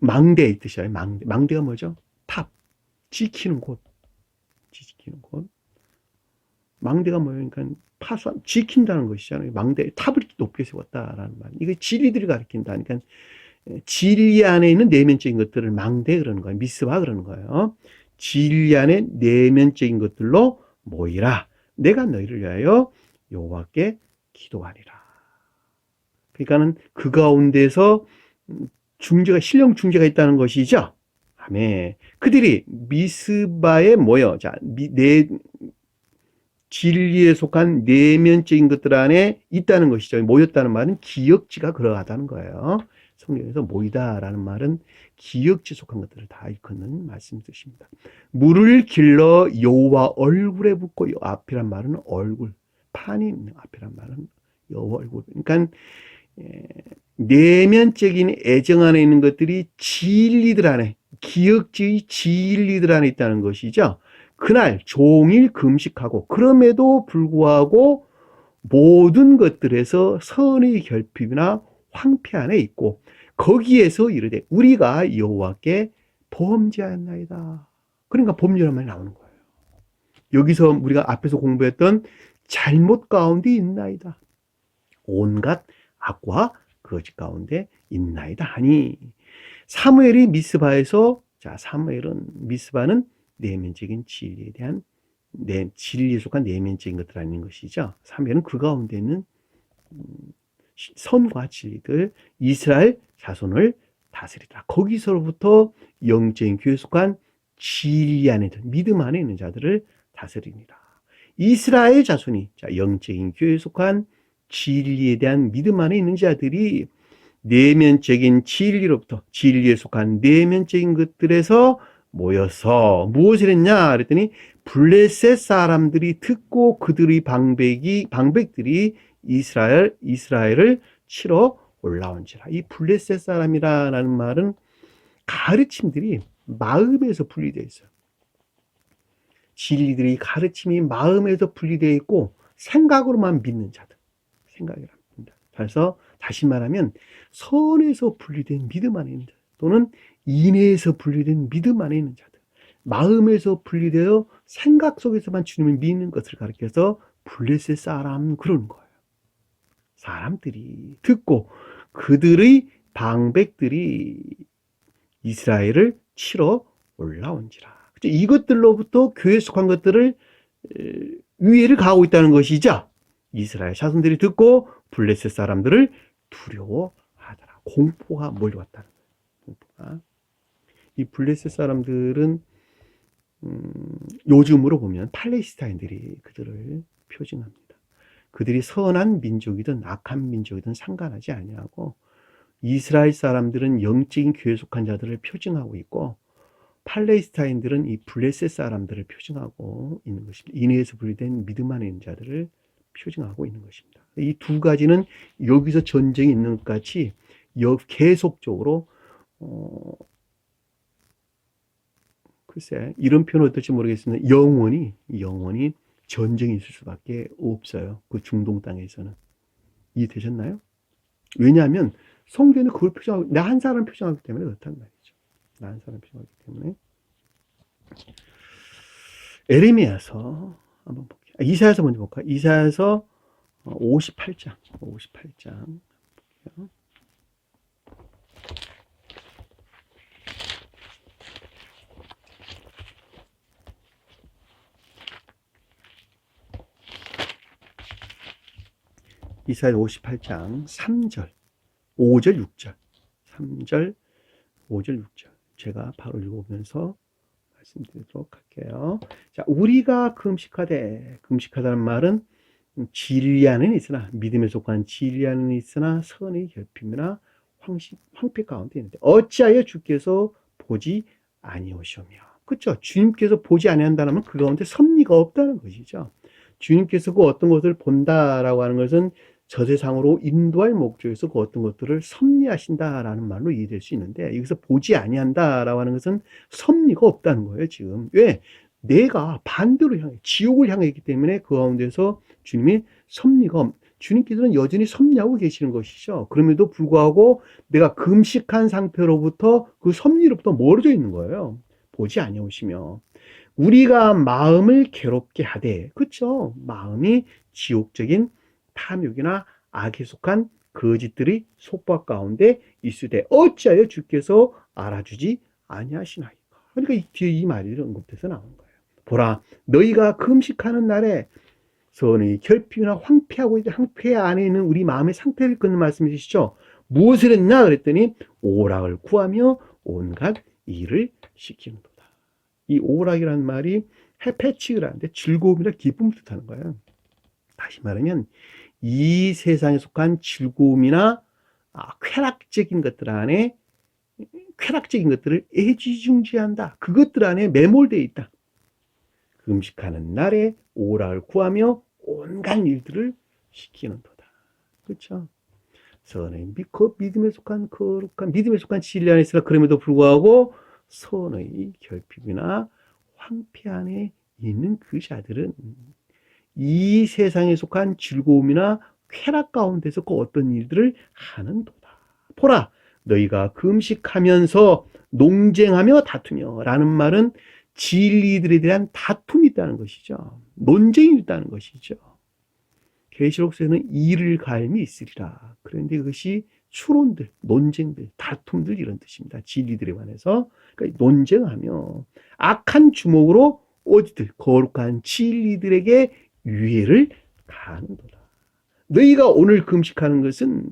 망대의 뜻이에요. 망대가 뭐죠? 탑, 지키는 곳. 망대가 뭐예요? 그러니까 지킨다는 것이잖아요. 망대, 탑을 높게 세웠다라는 말. 이게 진리들을 가리킨다. 그러니까 진리 안에 있는 내면적인 것들을 망대 그러는 거예요. 미스바 그러는 거예요. 진리 안에 내면적인 것들로 모이라. 내가 너희를 위하여 여호와께 기도하리라. 그러니까는 그 가운데서 신령 중재가 있다는 것이죠. 아멘. 그들이 미스바에 모여, 자, 진리에 속한 내면적인 것들 안에 있다는 것이죠. 모였다는 말은 기역지가 그러하다는 거예요. 성경에서 모이다라는 말은 기역지 속한 것들을 다 일컫는 말씀 뜻입니다. 물을 길러 여호와 얼굴에 붓고, 앞이란 말은 얼굴, 판이 있는 앞이란 말은 여호와 얼굴. 그러니까 내면적인 애정 안에 있는 것들이 진리들 안에, 기역지의 진리들 안에 있다는 것이죠. 그날 종일 금식하고 그럼에도 불구하고 모든 것들에서 선의 결핍이나 황폐 안에 있고 거기에서 이르되 우리가 여호와께 범죄하였나이다. 그러니까 범죄란 말이 나오는 거예요. 여기서 우리가 앞에서 공부했던 잘못 가운데 있나이다. 온갖 악과 거짓 가운데 있나이다 하니 사무엘이 미스바에서, 자, 미스바는 내면적인 진리에 대한 진리에 속한 내면적인 것들 아닌 것이죠. 사무엘은 그 가운데 있는 선과 진리들, 이스라엘 자손을 다스리라. 거기서부터 영적인 교회에 속한 진리 안에 있는 믿음 안에 있는 자들을 다스리니라. 이스라엘 자손이, 자, 영적인 교회에 속한 진리에 대한 믿음 안에 있는 자들이 내면적인 진리로부터, 진리에 속한 내면적인 것들에서 모여서 무엇을 했냐 그랬더니 블레셋 사람들이 듣고 그들의 방백들이 이스라엘을 치러 올라온지라. 이 블레셋 사람이라는 말은 가르침들이 마음에서 분리되어 있어요. 진리들이 가르침이 마음에서 분리되어 있고 생각으로만 믿는 자들, 생각이랍니다. 그래서 다시 말하면 선에서 분리된 믿음 안에 있는 자들, 또는 인내에서 분리된 믿음 안에 있는 자들, 마음에서 분리되어 생각 속에서만 주님을 믿는 것을 가리켜서 블레셋 사람 그러는 거예요. 사람들이 듣고 그들의 방백들이 이스라엘을 치러 올라온지라. 이것들로부터 교회에 속한 것들을 위해를 가하고 있다는 것이죠. 이스라엘 자손들이 듣고 블레셋 사람들을 두려워하더라. 공포가 몰려왔다는 거예요. 공포가. 이 블레셋 사람들은 요즘으로 보면 팔레스타인들이 그들을 표징합니다. 그들이 선한 민족이든 악한 민족이든 상관하지 아니하고 이스라엘 사람들은 영적인 교회에 속한 자들을 표징하고 있고, 팔레스타인들은 이 블레셋 사람들을 표징하고 있는 것입니다. 인해에서 분리된 믿음 안에 있는 자들을 표징하고 있는 것입니다. 이 두 가지는 여기서 전쟁이 있는 것 같이 계속적으로 글쎄 이런 표현 어떨지 모르겠습니다. 영원히 전쟁이 있을 수밖에 없어요. 그 중동 땅에서는. 이해되셨나요? 왜냐하면 성경은 그걸 표정하고, 나 한 사람 표정하기 때문에 그렇단 말이죠. 나 한 사람 표정하기 때문에. 에레미야서 한번 볼게요. 이사야서 먼저 볼까요? 이사야서 58장. 볼게요. 이사야 58장 3절, 5절, 6절. 3절, 5절, 6절. 제가 바로 읽어보면서 말씀드리도록 할게요. 자, 우리가 금식하다는 말은 진리하는 있으나, 믿음에 속한 진리하는 있으나 선의 결핍이나 황폐 가운데 있는데 어찌하여 주께서 보지 아니오시며. 그렇죠? 주님께서 보지 아니한다면 그 가운데 섭리가 없다는 것이죠. 주님께서 그 어떤 것을 본다라고 하는 것은 저 세상으로 인도할 목적에서 그 어떤 것들을 섭리하신다라는 말로 이해될 수 있는데, 여기서 보지 아니한다라고 하는 것은 섭리가 없다는 거예요. 지금 왜? 내가 반대로 지옥을 향해 있기 때문에 그 가운데서 주님이 주님께서는 여전히 섭리하고 계시는 것이죠. 그럼에도 불구하고 내가 금식한 상태로부터 그 섭리로부터 멀어져 있는 거예요. 보지 아니오시며. 우리가 마음을 괴롭게 하되, 그렇죠? 마음이 지옥적인 탐욕이나 악에 속한 거짓들이 속박 가운데 있으되 어찌하여 주께서 알아주지 아니하시나이까. 그러니까 이 뒤에 이 말이 언급돼서 나온 거예요. 보라, 너희가 금식하는 날에 선의 결핍이나 황폐 안에 있는 우리 마음의 상태를 끊는 말씀이시죠. 무엇을 했나 그랬더니 오락을 구하며 온갖 일을 시키는도다. 이 오락이라는 말이 해패치라는데 즐거움이나 기쁨을 뜻하는 거예요. 다시 말하면 이 세상에 속한 즐거움이나 쾌락적인 것들을 애지중지한다. 그것들 안에 매몰되어 있다. 금식하는 날에 오락을 구하며 온갖 일들을 시키는도다. 그렇죠? 선의 믿음에 속한 거룩한, 믿음에 속한 진리 안에 있으나 그럼에도 불구하고 선의 결핍이나 황폐 안에 있는 그 자들은 이 세상에 속한 즐거움이나 쾌락 가운데서 그 어떤 일들을 하는도다. 보라, 너희가 금식하면서 농쟁하며 다투며 라는 말은 진리들에 대한 다툼이 있다는 것이죠. 논쟁이 있다는 것이죠. 계시록서에는 이를 가임이 있으리라. 그런데 그것이 추론들, 논쟁들, 다툼들 이런 뜻입니다. 진리들에 관해서. 그러니까 논쟁하며 악한 주먹으로 어디들 거룩한 진리들에게 유해를 가하는도다. 너희가 오늘 금식하는 것은,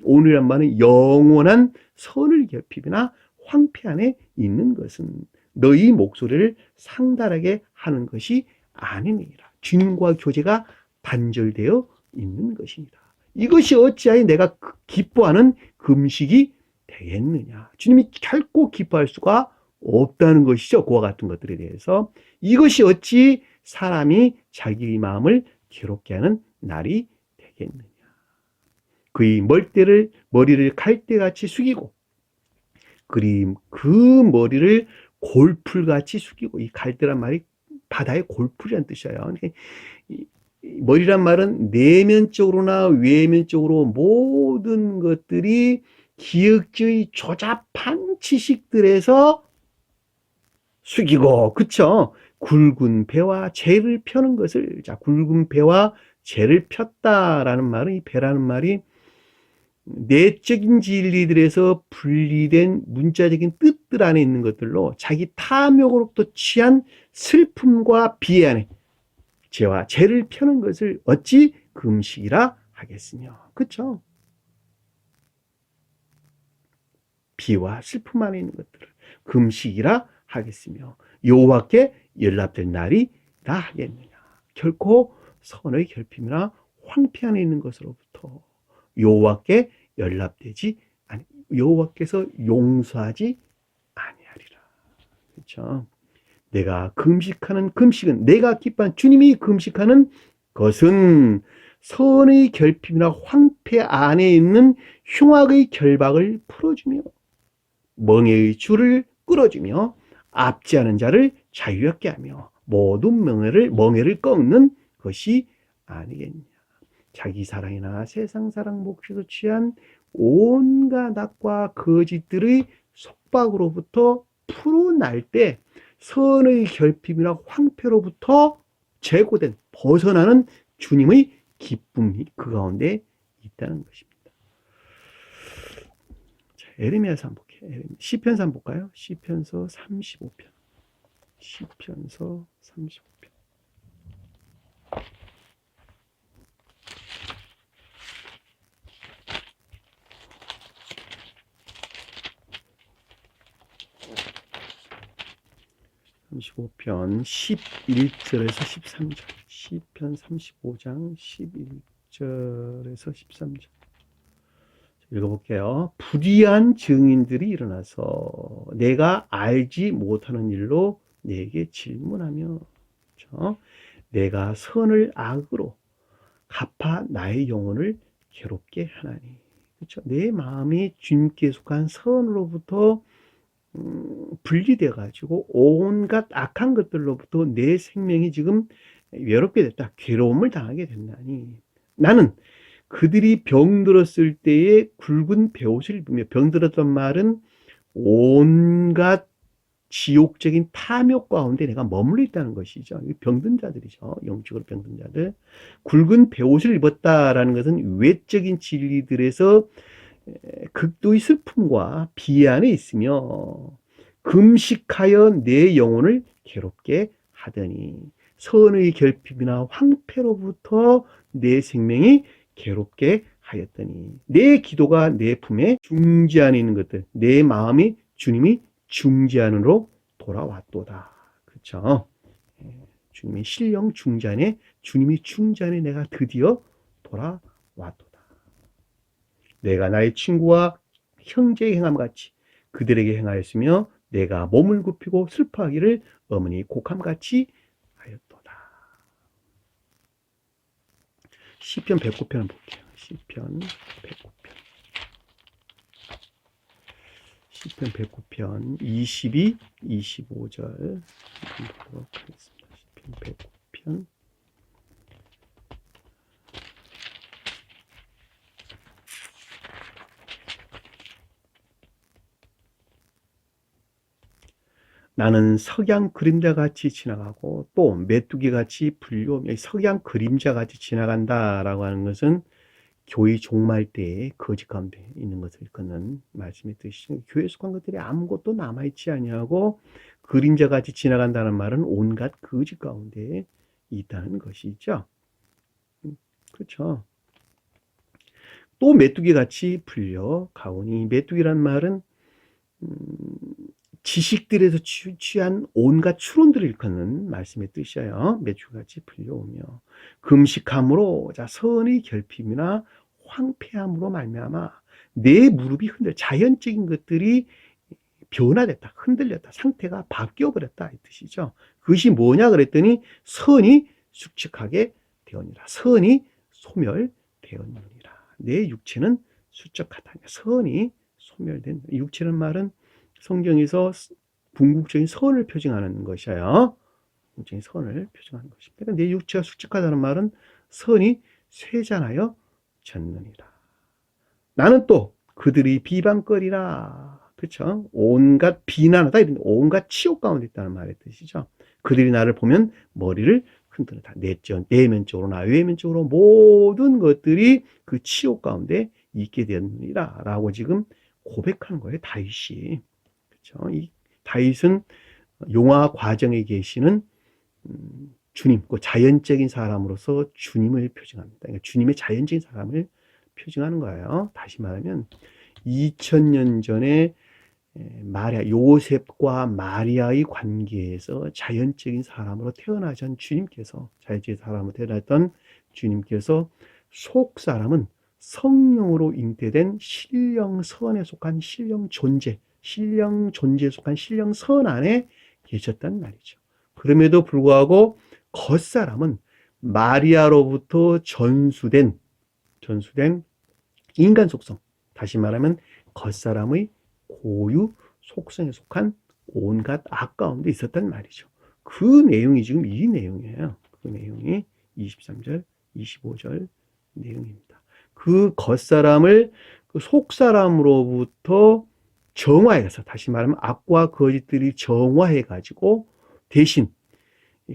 오늘이란 말은 영원한 선을 결핍이나 황폐 안에 있는 것은 너희 목소리를 상달하게 하는 것이 아니니라. 주님과 교제가 단절되어 있는 것입니다. 이것이 어찌하여 내가 기뻐하는 금식이 되겠느냐. 주님이 결코 기뻐할 수가 없다는 것이죠. 그와 같은 것들에 대해서. 이것이 어찌 사람이 자기 마음을 괴롭게 하는 날이 되겠느냐. 그의 머리를 갈대같이 숙이고, 그 머리를 골풀같이 숙이고, 이 갈대란 말이 바다의 골풀이라는 뜻이에요. 머리란 말은 내면적으로나 외면적으로 모든 것들이 기억의 조잡한 지식들에서 숙이고, 그쵸? 굵은 배와 재를 펴는 것을, 자, 굵은 배와 재를 폈다라는 말은, 이 배라는 말이 내적인 진리들에서 분리된 문자적인 뜻들 안에 있는 것들로 자기 탐욕으로부터 취한 슬픔과 비애 안에 재를 펴는 것을 어찌 금식이라 하겠으며. 그렇죠? 비와 슬픔 안에 있는 것들을 금식이라 하겠으며 여호와께 연락될 날이 나 하겠느냐. 결코 선의 결핍이나 황폐 안에 있는 것으로부터 여호와께 연락되지 않. 여호와께서 용서하지 아니하리라. 그렇죠? 내가 금식하는 금식은, 내가 기뻐한 주님이 금식하는 것은 선의 결핍이나 황폐 안에 있는 흉악의 결박을 풀어주며 멍에의 줄을 끌어주며 압제하는 자를 자유롭게 하며 모든 멍에를 꺾는 것이 아니겠냐. 자기 사랑이나 세상 사랑 몫에서 취한 온갖 악과 거짓들의 속박으로부터 풀어날 때 선의 결핍이나 황폐로부터 제고된, 벗어나는 주님의 기쁨이 그 가운데 있다는 것입니다. 자, 에레미야서 한번 볼게요. 시편서 한번 볼까요? 시편서 35편. 시편서 35편. (35편) 11절에서 13절. 시편 35장 11절에서 13절. 읽어볼게요. 불의한 증인들이 일어나서 내가 알지 못하는 일로 내게 질문하며, 그렇죠? 내가 선을 악으로 갚아 나의 영혼을 괴롭게 하나니. 그렇죠? 내 마음이 주님께 속한 선으로부터 분리돼 가지고 온갖 악한 것들로부터 내 생명이 지금 외롭게 됐다. 괴로움을 당하게 됐나니. 나는 그들이 병들었을 때에 굵은 베옷을 입으며, 병들었던 말은 온갖 지옥적인 탐욕 가운데 내가 머물러 있다는 것이죠. 병든 자들이죠. 영적으로 병든 자들. 굵은 베옷을 입었다라는 것은 외적인 진리들에서 극도의 슬픔과 비안에 있으며 금식하여 내 영혼을 괴롭게 하더니 선의 결핍이나 황폐로부터 내 생명이 괴롭게 하였더니 내 기도가 내 품에 중지안에 있는 것들, 내 마음이 주님이 중지안으로 돌아왔도다. 그렇죠? 주님의 신령 중지안에, 주님이 중지안에 내가 드디어 돌아왔도다. 내가 나의 친구와 형제의 행함 같이 그들에게 행하였으며 내가 몸을 굽히고 슬퍼하기를 어머니 곡함같이 하였도다. 시편 109편을 볼게요. 시편 109편. 시편 109편 22, 25절 한번 보도록 하겠습니다. 시편 109편. 나는 석양 그림자같이 지나가고 또 메뚜기같이 불려오며, 석양 그림자같이 지나간다라고 하는 것은 교회 종말 때에 거짓 가운데 있는 것을 일컫는 말씀의 뜻이죠. 교회에 속한 것들이 아무것도 남아있지 아니하고 그림자같이 지나간다는 말은 온갖 거짓 가운데 있다는 것이죠. 그렇죠. 또 메뚜기같이 불려가오니, 메뚜기란 말은 지식들에서 취한 온갖 추론들을 일컫는 말씀의 뜻이에요. 메뚜기같이 불려오며 금식함으로 선의 결핍이나 황폐함으로 말미암아 내 무릎이 흔들려, 자연적인 것들이 변화됐다, 흔들렸다, 상태가 바뀌어버렸다 이 뜻이죠. 그것이 뭐냐 그랬더니 선이 수척하게 되었느니라, 선이 소멸되었느니라. 내 육체는 수척하다. 선이 소멸된, 육체는 말은 성경에서 궁극적인 선을 표징하는 것이에요. 궁극적인 선을 표징하는 것입니다. 그러니까 내 육체가 수척하다는 말은 선이 쇠잔하여 졌느니라. 나는 또 그들이 비방거리라. 그렇죠? 온갖 비난하다, 이런 온갖 치욕 가운데 있다는 말의 뜻이죠. 그들이 나를 보면 머리를 흔들다. 내면적으로나 외면적으로 모든 것들이 그 치욕 가운데 있게 되었느니라 라고 지금 고백하는 거예요, 다윗이. 그렇죠? 이 다윗은 용화 과정에 계시는 주님, 그 자연적인 사람으로서 주님을 표징합니다. 그러니까 주님의 자연적인 사람을 표징하는 거예요. 다시 말하면 2000년 전에 요셉과 마리아의 관계에서 자연적인 사람으로 태어나신 주님께서, 자연적인 사람으로 태어났던 주님께서 속 사람은 성령으로 잉태된 신령선에 속한 신령존재에 속한 신령선 안에 계셨단 말이죠. 그럼에도 불구하고 겉사람은 마리아로부터 전수된 인간 속성, 다시 말하면 겉사람의 고유 속성에 속한 온갖 악 가운데 있었단 말이죠. 그 내용이 지금 이 내용이에요. 그 내용이 23절, 25절 내용입니다. 그 겉사람을 그 속사람으로부터 정화해서, 다시 말하면 악과 거짓들이 정화해가지고 대신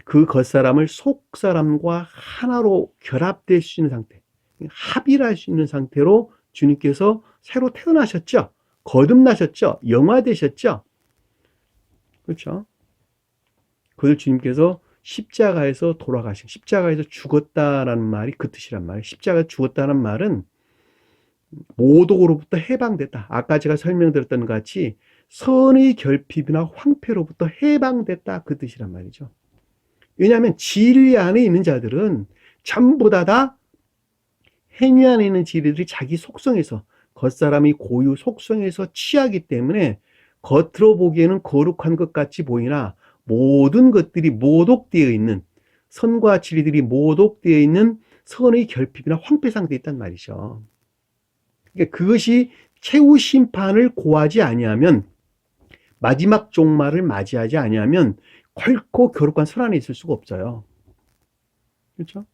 그 겉사람을 속사람과 하나로 결합될 수 있는 상태, 합일할 수 있는 상태로 주님께서 새로 태어나셨죠. 거듭나셨죠. 영화되셨죠. 그렇죠. 그걸 주님께서 십자가에서 돌아가신, 십자가에서 죽었다라는 말이 그 뜻이란 말이에요. 십자가에서 죽었다는 말은 모독으로부터 해방됐다. 아까 제가 설명드렸던 것 같이 선의 결핍이나 황폐로부터 해방됐다. 그 뜻이란 말이죠. 왜냐하면 진리 안에 있는 자들은 전부 다 행위 안에 있는 진리들이 자기 속성에서, 겉사람이 고유 속성에서 취하기 때문에 겉으로 보기에는 거룩한 것 같이 보이나 모든 것들이 모독되어 있는, 선과 진리들이 모독되어 있는 선의 결핍이나 황폐 상태에 있단 말이죠. 그러니까 그것이 최후 심판을 고하지 아니하면, 마지막 종말을 맞이하지 아니하면 결코 거룩한 선 안에 있을 수가 없어요. 그렇죠?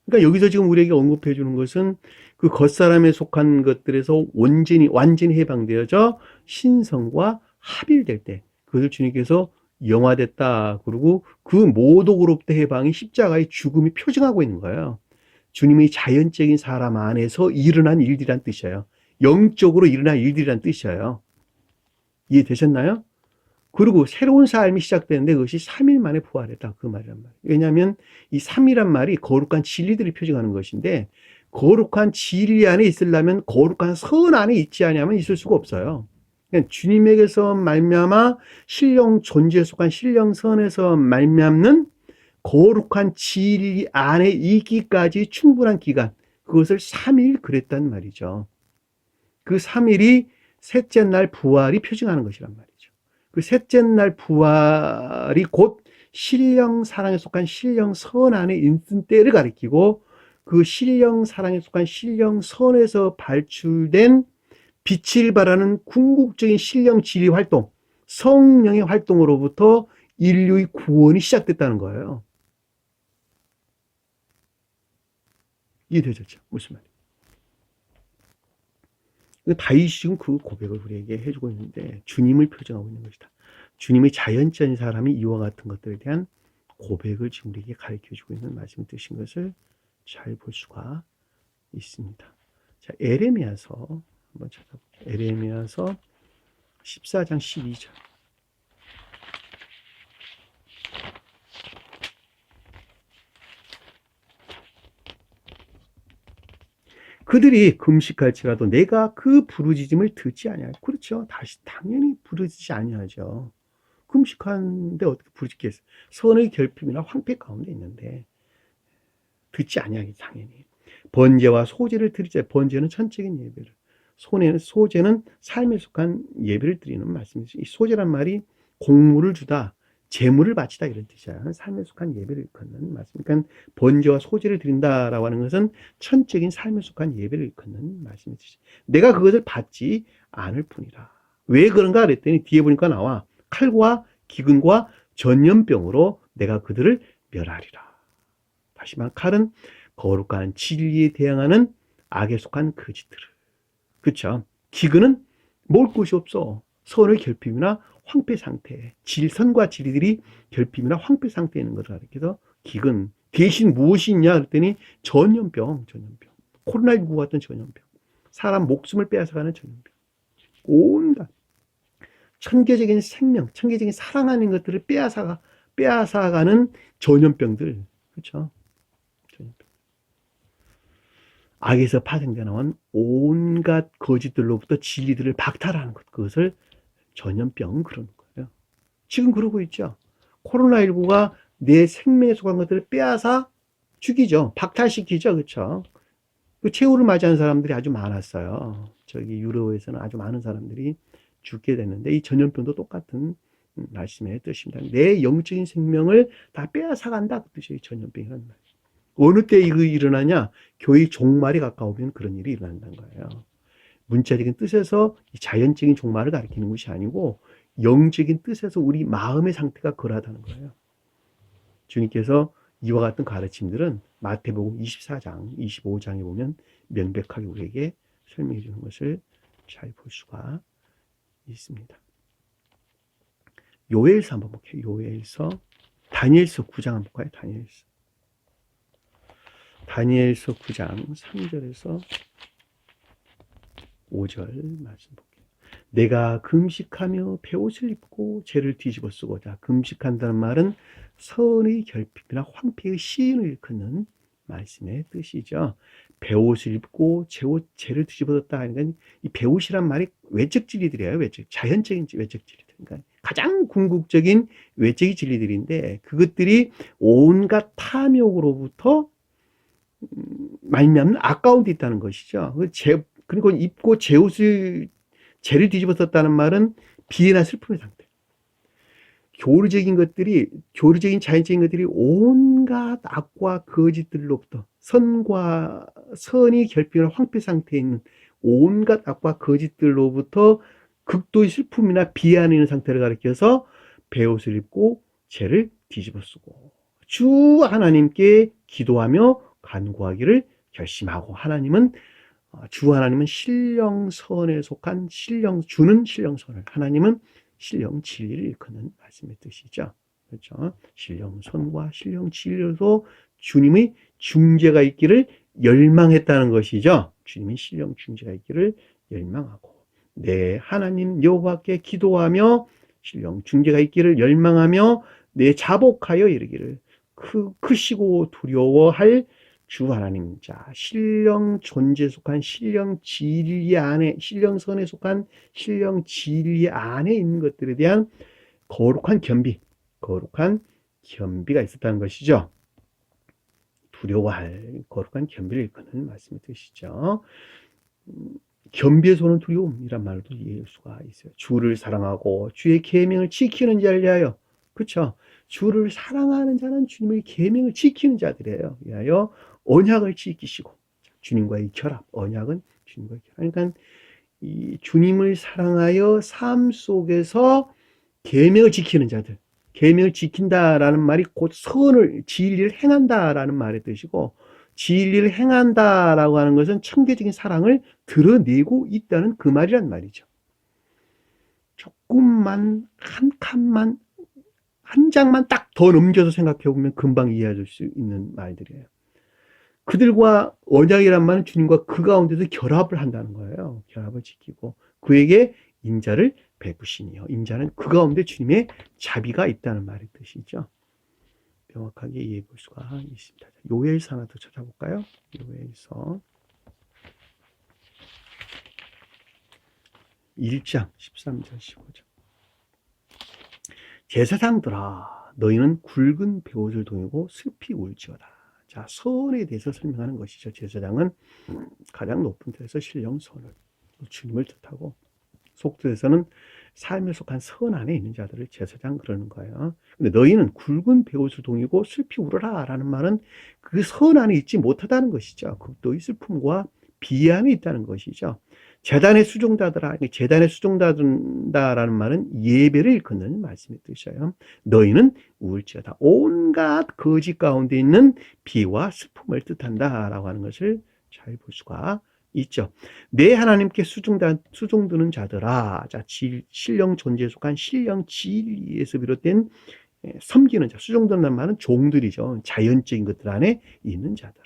그러니까 여기서 지금 우리에게 언급해 주는 것은 그 겉사람에 속한 것들에서 완전히 해방되어져 신성과 합일될 때, 그것을 주님께서 영화됐다. 그리고 그 모독으로부터 해방이 십자가의 죽음이 표징하고 있는 거예요. 주님의 자연적인 사람 안에서 일어난 일들이란 뜻이에요. 영적으로 일어난 일들이란 뜻이에요. 이해되셨나요? 그리고 새로운 삶이 시작되는데 그것이 3일 만에 부활했다. 그 말이란 말이에요. 왜냐하면 이 3이란 말이 거룩한 진리들이 표징하는 것인데, 거룩한 진리 안에 있으려면 거룩한 선 안에 있지 않으면 있을 수가 없어요. 그러니까 주님에게서 말미암아 신령 존재에 속한 신령선에서 말미암는 거룩한 진리 안에 있기까지 충분한 기간, 그것을 3일 그랬단 말이죠. 그 3일이 셋째 날 부활이 표징하는 것이란 말이죠. 그 셋째 날 부활이 곧 신령 사랑에 속한 신령 선 안에 있는 때를 가리키고, 그 신령 사랑에 속한 신령 선에서 발출된 빛을 발하는 궁극적인 신령 진리 활동, 성령의 활동으로부터 인류의 구원이 시작됐다는 거예요. 이해되셨죠? 무슨 말이에요? 다윗이 지금 그 고백을 우리에게 해주고 있는데 주님을 표정하고 있는 것이다. 주님의 자연적인 사람이 이와 같은 것들에 대한 고백을 지금 우리에게 가르쳐주고 있는 말씀의 뜻인 것을 잘 볼 수가 있습니다. 자, 에레미야서 한번 찾아볼게요. 에레미야서 14장 12절. 그들이 금식할지라도 내가 그 부르짖음을 듣지 아니하여. 그렇죠. 당연히 부르짖지 아니하죠. 금식하는데 어떻게 부르짖겠어요? 선의 결핍이나 황폐 가운데 있는데 듣지 아니하기 당연히. 번제와 소제를 드리자. 번제는 전적인 예배를, 소제는 삶에 속한 예배를 드리는 말씀이죠. 이 소제란 말이 공물을 주다, 제물을 바치다 이런 뜻이야. 삶에 속한 예배를 일컫는 말씀. 그러니까 번제와 소제를 드린다라고 하는 것은 천적인 삶에 속한 예배를 일컫는 말씀이지. 내가 그것을 받지 않을 뿐이라. 왜 그런가 그랬더니 뒤에 보니까 나와. 칼과 기근과 전염병으로 내가 그들을 멸하리라. 다시 말하면 칼은 거룩한 진리에 대항하는 악에 속한 거짓들을. 그렇죠. 기근은 먹을 것이 없어. 선의 결핍이나 황폐 상태, 선과 진리들이 결핍이나 황폐 상태에 있는 것을 가리켜서 기근. 대신 무엇이 있냐 그랬더니 전염병. 코로나19 같은 전염병. 사람 목숨을 빼앗아가는 전염병. 온갖 천계적인 생명, 천계적인 사랑하는 것들을 빼앗아가는 전염병들. 그렇죠. 전염병. 악에서 파생되어 나온 온갖 거짓들로부터 진리들을 박탈하는 것. 그것을 전염병 그러는 거예요. 지금 그러고 있죠. 코로나19가 내 생명에 속한 것들을 빼앗아 죽이죠. 박탈시키죠. 그렇죠. 그 최후를 맞이하는 사람들이 아주 많았어요. 저기 유럽에서는 아주 많은 사람들이 죽게 됐는데 이 전염병도 똑같은 말씀의 뜻입니다. 내 영적인 생명을 다 빼앗아간다 그 뜻이에요. 전염병이라는 말. 어느 때 이거 일어나냐? 교회 종말이 가까우면 그런 일이 일어난다는 거예요. 문자적인 뜻에서 자연적인 종말을 가리키는 것이 아니고 영적인 뜻에서 우리 마음의 상태가 그러하다는 거예요. 주님께서 이와 같은 가르침들은 마태복음 24장, 25장에 보면 명백하게 우리에게 설명해 주는 것을 잘 볼 수가 있습니다. 요엘서 한번 볼게요. 요엘서, 다니엘서 9장 한번 볼까요? 다니엘서 9장 3절에서 5절 말씀 볼게요. 내가 금식하며 베옷을 입고 죄를 뒤집어 쓰고자. 금식한다는 말은 선의 결핍이나 황폐의 시인을 일컫는 말씀의 뜻이죠. 베옷을 입고 죄를 뒤집어졌다 하니까 이 베옷이란 말이 외적 진리들이에요. 자연적인 외적 진리들. 그러니까 가장 궁극적인 외적인 진리들인데 그것들이 온갖 탐욕으로부터 말미암는 아까운 데 있다는 것이죠. 그리고 입고 죄를 뒤집어 썼다는 말은 비애나 슬픔의 상태. 교류적인 자연적인 것들이 온갖 악과 거짓들로부터 선이 결핍이나 황폐 상태에 있는 온갖 악과 거짓들로부터 극도의 슬픔이나 비애하는 있는 상태를 가리켜서 베옷을 입고 죄를 뒤집어 쓰고 주 하나님께 기도하며 간구하기를 결심하고 주 하나님은 신령선에 속한 주는 신령선을 하나님은 신령 진리를 일컫는 말씀의 뜻이죠. 그렇죠? 신령선과 신령 진리로서 주님의 중재가 있기를 열망했다는 것이죠. 주님이 신령 중재가 있기를 열망하고 내 하나님 여호와께 기도하며 신령 중재가 있기를 열망하며 내 자복하여 이르기를 크시고 두려워할 주 하나님 자 신령 존재에 속한 신령 진리 안에 신령선에 속한 신령 진리 안에 있는 것들에 대한 거룩한 겸비가 있었다는 것이죠. 두려워할 거룩한 겸비를 일컫는 말씀의 뜻이죠. 겸비에서 오는 두려움이란 말도 이해할 수가 있어요. 주를 사랑하고 주의 계명을 지키는 자를 위하여 그렇죠. 주를 사랑하는 자는 주님의 계명을 지키는 자들이에요. 위하여 언약을 지키시고 주님과의 결합, 언약은 주님과의 결합. 그러니까 이 주님을 사랑하여 삶 속에서 계명을 지키는 자들, 계명을 지킨다라는 말이 곧 진리를 행한다라는 말의 뜻이고 진리를 행한다라고 하는 것은 청교적인 사랑을 드러내고 있다는 그 말이란 말이죠. 조금만 한 장만 딱 더 넘겨서 생각해 보면 금방 이해할 수 있는 말들이에요. 그들과 언약이란 말은 주님과 그 가운데서 결합을 한다는 거예요. 결합을 지키고 그에게 인자를 베푸시니요. 인자는 그 가운데 주님의 자비가 있다는 말의 뜻이죠. 명확하게 이해해 볼 수가 있습니다. 요엘서 하나 더 찾아볼까요? 요엘서 1장 13절 15절 제사장들아 너희는 굵은 베옷을 동이고 슬피 울지어다. 자, 선에 대해서 설명하는 것이죠. 제사장은 가장 높은 데서 신령선을 주님을 뜻하고 속뜻에서는 삶에 속한 선 안에 있는 자들을 제사장 그러는 거예요. 근데 너희는 굵은 베옷을 동이고 슬피 울어라 라는 말은 그 선 안에 있지 못하다는 것이죠. 극도의 슬픔과 비애함이 있다는 것이죠. 재단의 수종다라는 말은 예배를 일컫는 말씀의 뜻이에요. 너희는 우울지어다. 온갖 거짓 가운데 있는 비와 슬픔을 뜻한다라고 하는 것을 잘 볼 수가 있죠. 내 하나님께 수종드는 자들아. 자, 신령 존재에 속한 신령 진리에서 비롯된 섬기는 자. 수종드는 말은 종들이죠. 자연적인 것들 안에 있는 자들아.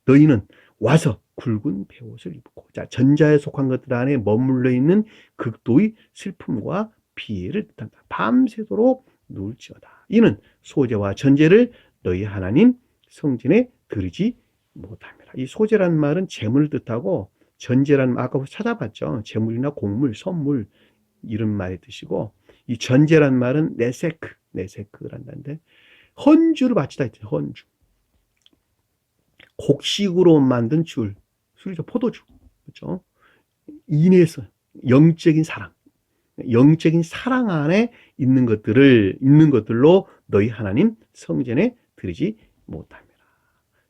너희는 와서 굵은 베옷을 입고 자 전자에 속한 것들 안에 머물러 있는 극도의 슬픔과 비애를 뜻한다. 밤새도록 누울지어다. 이는 소재와 전제를 너희 하나님 성전에 드리지 못함이라. 이 소재라는 말은 재물을 뜻하고 전제라는 말 아까 찾아봤죠. 재물이나 곡물, 선물 이런 말의 뜻이고 이 전제라는 말은 네세크란다는데 헌주를 바치다 했죠. 헌주. 곡식으로 만든 술이죠. 포도주. 그렇죠? 인해서 영적인 사랑 안에 있는 것들로 너희 하나님 성전에 드리지 못합니다.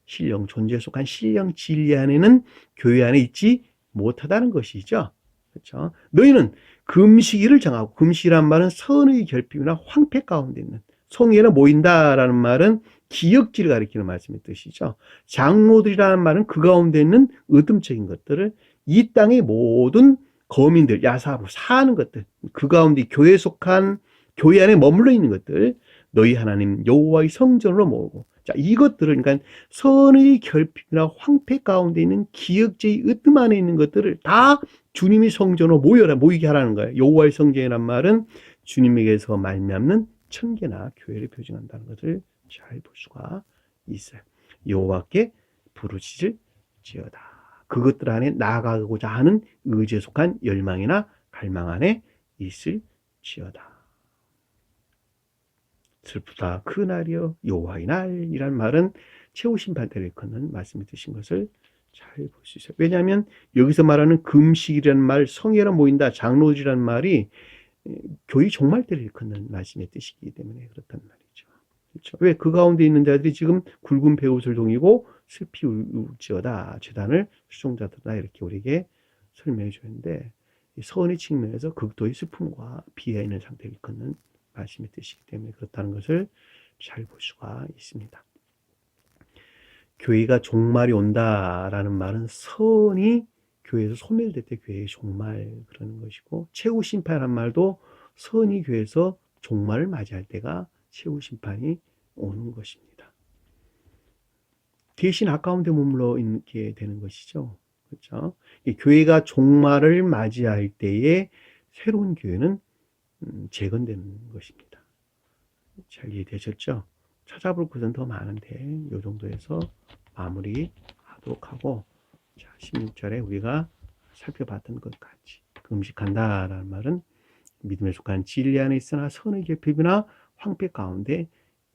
신령 존재에 속한 신령 진리 안에는 교회 안에 있지 못하다는 것이죠. 그렇죠? 너희는 금식일을 정하고, 금식이란 말은 선의 결핍이나 황폐 가운데 있는, 성회에 모인다라는 말은 기역지를 가리키는 말씀의 뜻이죠. 장로들이라는 말은 그 가운데 있는 의듬적인 것들을, 이 땅의 모든 거민들, 야사로 사는 것들, 그 가운데 교회에 속한, 교회 안에 머물러 있는 것들, 너희 하나님 여호와의 성전으로 모으고, 자, 이것들을, 그러니까 선의 결핍이나 황폐 가운데 있는 기역제의 으뜸 안에 있는 것들을 다 주님의 성전으로 모이게 하라는 거예요. 여호와의 성전이란 말은 주님에게서 말미암는 천계나 교회를 표징한다는 것을 잘 볼 수가 있어요. 여호와께 부르짖을지어다. 그것들 안에 나아가고자 하는 의지에 속한 열망이나 갈망 안에 있을지어다. 슬프다 그날이여 여호와의 날이란 말은 최후 심판 때를 일컫는 말씀이 드신 것을 잘 볼 수 있어요. 왜냐하면 여기서 말하는 금식이라는 말, 성회라 모인다, 장로들이라는 말이 교회 종말 때를 일컫는 말씀의 뜻이기 때문에 그렇단 말이죠. 그렇죠? 왜? 그 가운데 있는 자들이 지금 굵은 베옷을 동이고 슬피 울지어다, 제단을 수종자들다, 이렇게 우리에게 설명해 주는데, 선의 측면에서 극도의 슬픔과 비하 있는 상태를 일컫는 말씀의 뜻이기 때문에 그렇다는 것을 잘 볼 수가 있습니다. 교회가 종말이 온다라는 말은 선이 교회에서 소멸될 때 교회의 종말, 그러는 것이고, 최후 심판이라는 말도 선이 교회에서 종말을 맞이할 때가 최후 심판이 오는 것입니다. 대신 아까운데 머물러 있게 되는 것이죠. 그렇죠? 교회가 종말을 맞이할 때에 새로운 교회는 재건되는 것입니다. 잘 이해되셨죠? 찾아볼 것은 더 많은데 이 정도에서 마무리하도록 하고, 자, 16절에 우리가 살펴봤던 것까지, 금식한다라는 말은 믿음에 속한 진리 안에 있으나 선의 결핍이나 황폐 가운데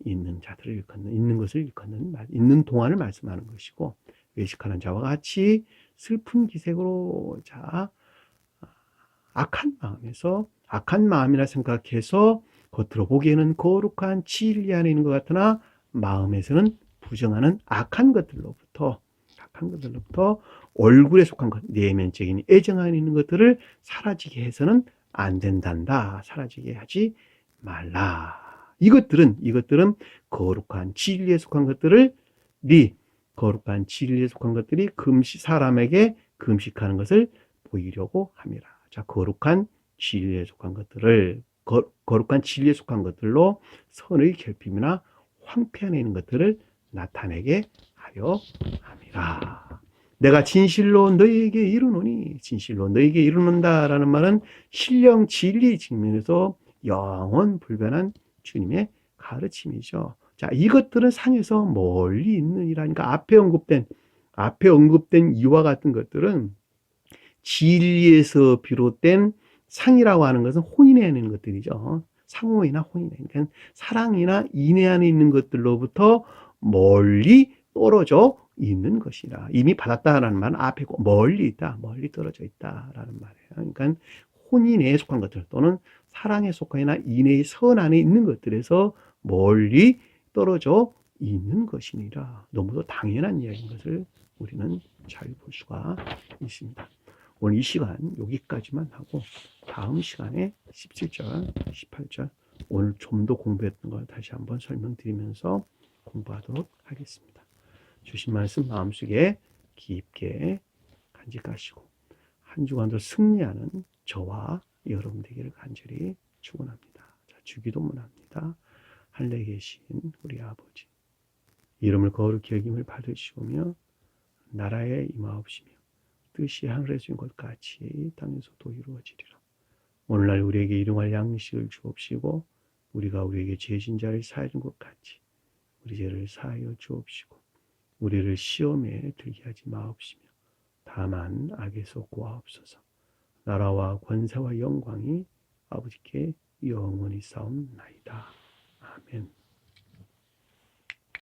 있는 자들을 일컫는, 있는 것을 일컫는, 있는 동안을 말씀하는 것이고, 외식하는 자와 같이 슬픈 기색으로, 자, 악한 마음이라 생각해서 겉으로 보기에는 거룩한 진리 안에 있는 것 같으나 마음에서는 부정하는 악한 것들로부터 얼굴에 속한 것, 내면적인 애정 안에 있는 것들을 사라지게 해서는 안 된단다. 사라지게 하지 말라. 이것들은 거룩한 진리에 속한 것들이 사람에게 금식하는 것을 보이려고 함이라. 자, 거룩한 진리에 속한 것들로 선의 결핍이나 황폐 안에 있는 것들을 나타내게 하려 함이라. 내가 진실로 너희에게 이르는다라는 말은 신령 진리 측면에서 영원 불변한 주님의 가르침이죠. 자, 이것들은 상에서 멀리 있느니라니까, 앞에 언급된 이와 같은 것들은 진리에서 비롯된 상이라고 하는 것은 혼인에 있는 것들이죠. 상호이나 혼인에, 그러니까 사랑이나 인애 안에 있는 것들로부터 멀리 떨어져 있는 것이라. 이미 받았다라는 말은 앞에 멀리 떨어져 있다라는 말이에요. 그러니까 혼인에 속한 것들 또는 사랑에 속하거나 인애의 선 안에 있는 것들에서 멀리 떨어져 있는 것이니라. 너무도 당연한 이야기인 것을 우리는 잘 볼 수가 있습니다. 오늘 이 시간 여기까지만 하고, 다음 시간에 17절, 18절 오늘 좀 더 공부했던 걸 다시 한번 설명드리면서 공부하도록 하겠습니다. 주신 말씀 마음속에 깊게 간직하시고 한 주간도 승리하는 저와 여러분 되기를 간절히 축원합니다. 자, 주기도문합니다. 하늘에 계신 우리 아버지, 이름을 거룩히 여김을 받으시오며 나라에 임하옵시며 뜻이 하늘에서 이룬 것 같이 땅에서도 이루어지리라. 오늘날 우리에게 일용할 양식을 주옵시고 우리가 우리에게 죄진 자를 사하여 준 것 같이 우리 죄를 사하여 주옵시고 우리를 시험에 들게 하지 마옵시며 다만 악에서 구하옵소서. 나라와 권세와 영광이 아버지께 영원히 싸움나이다. 아멘.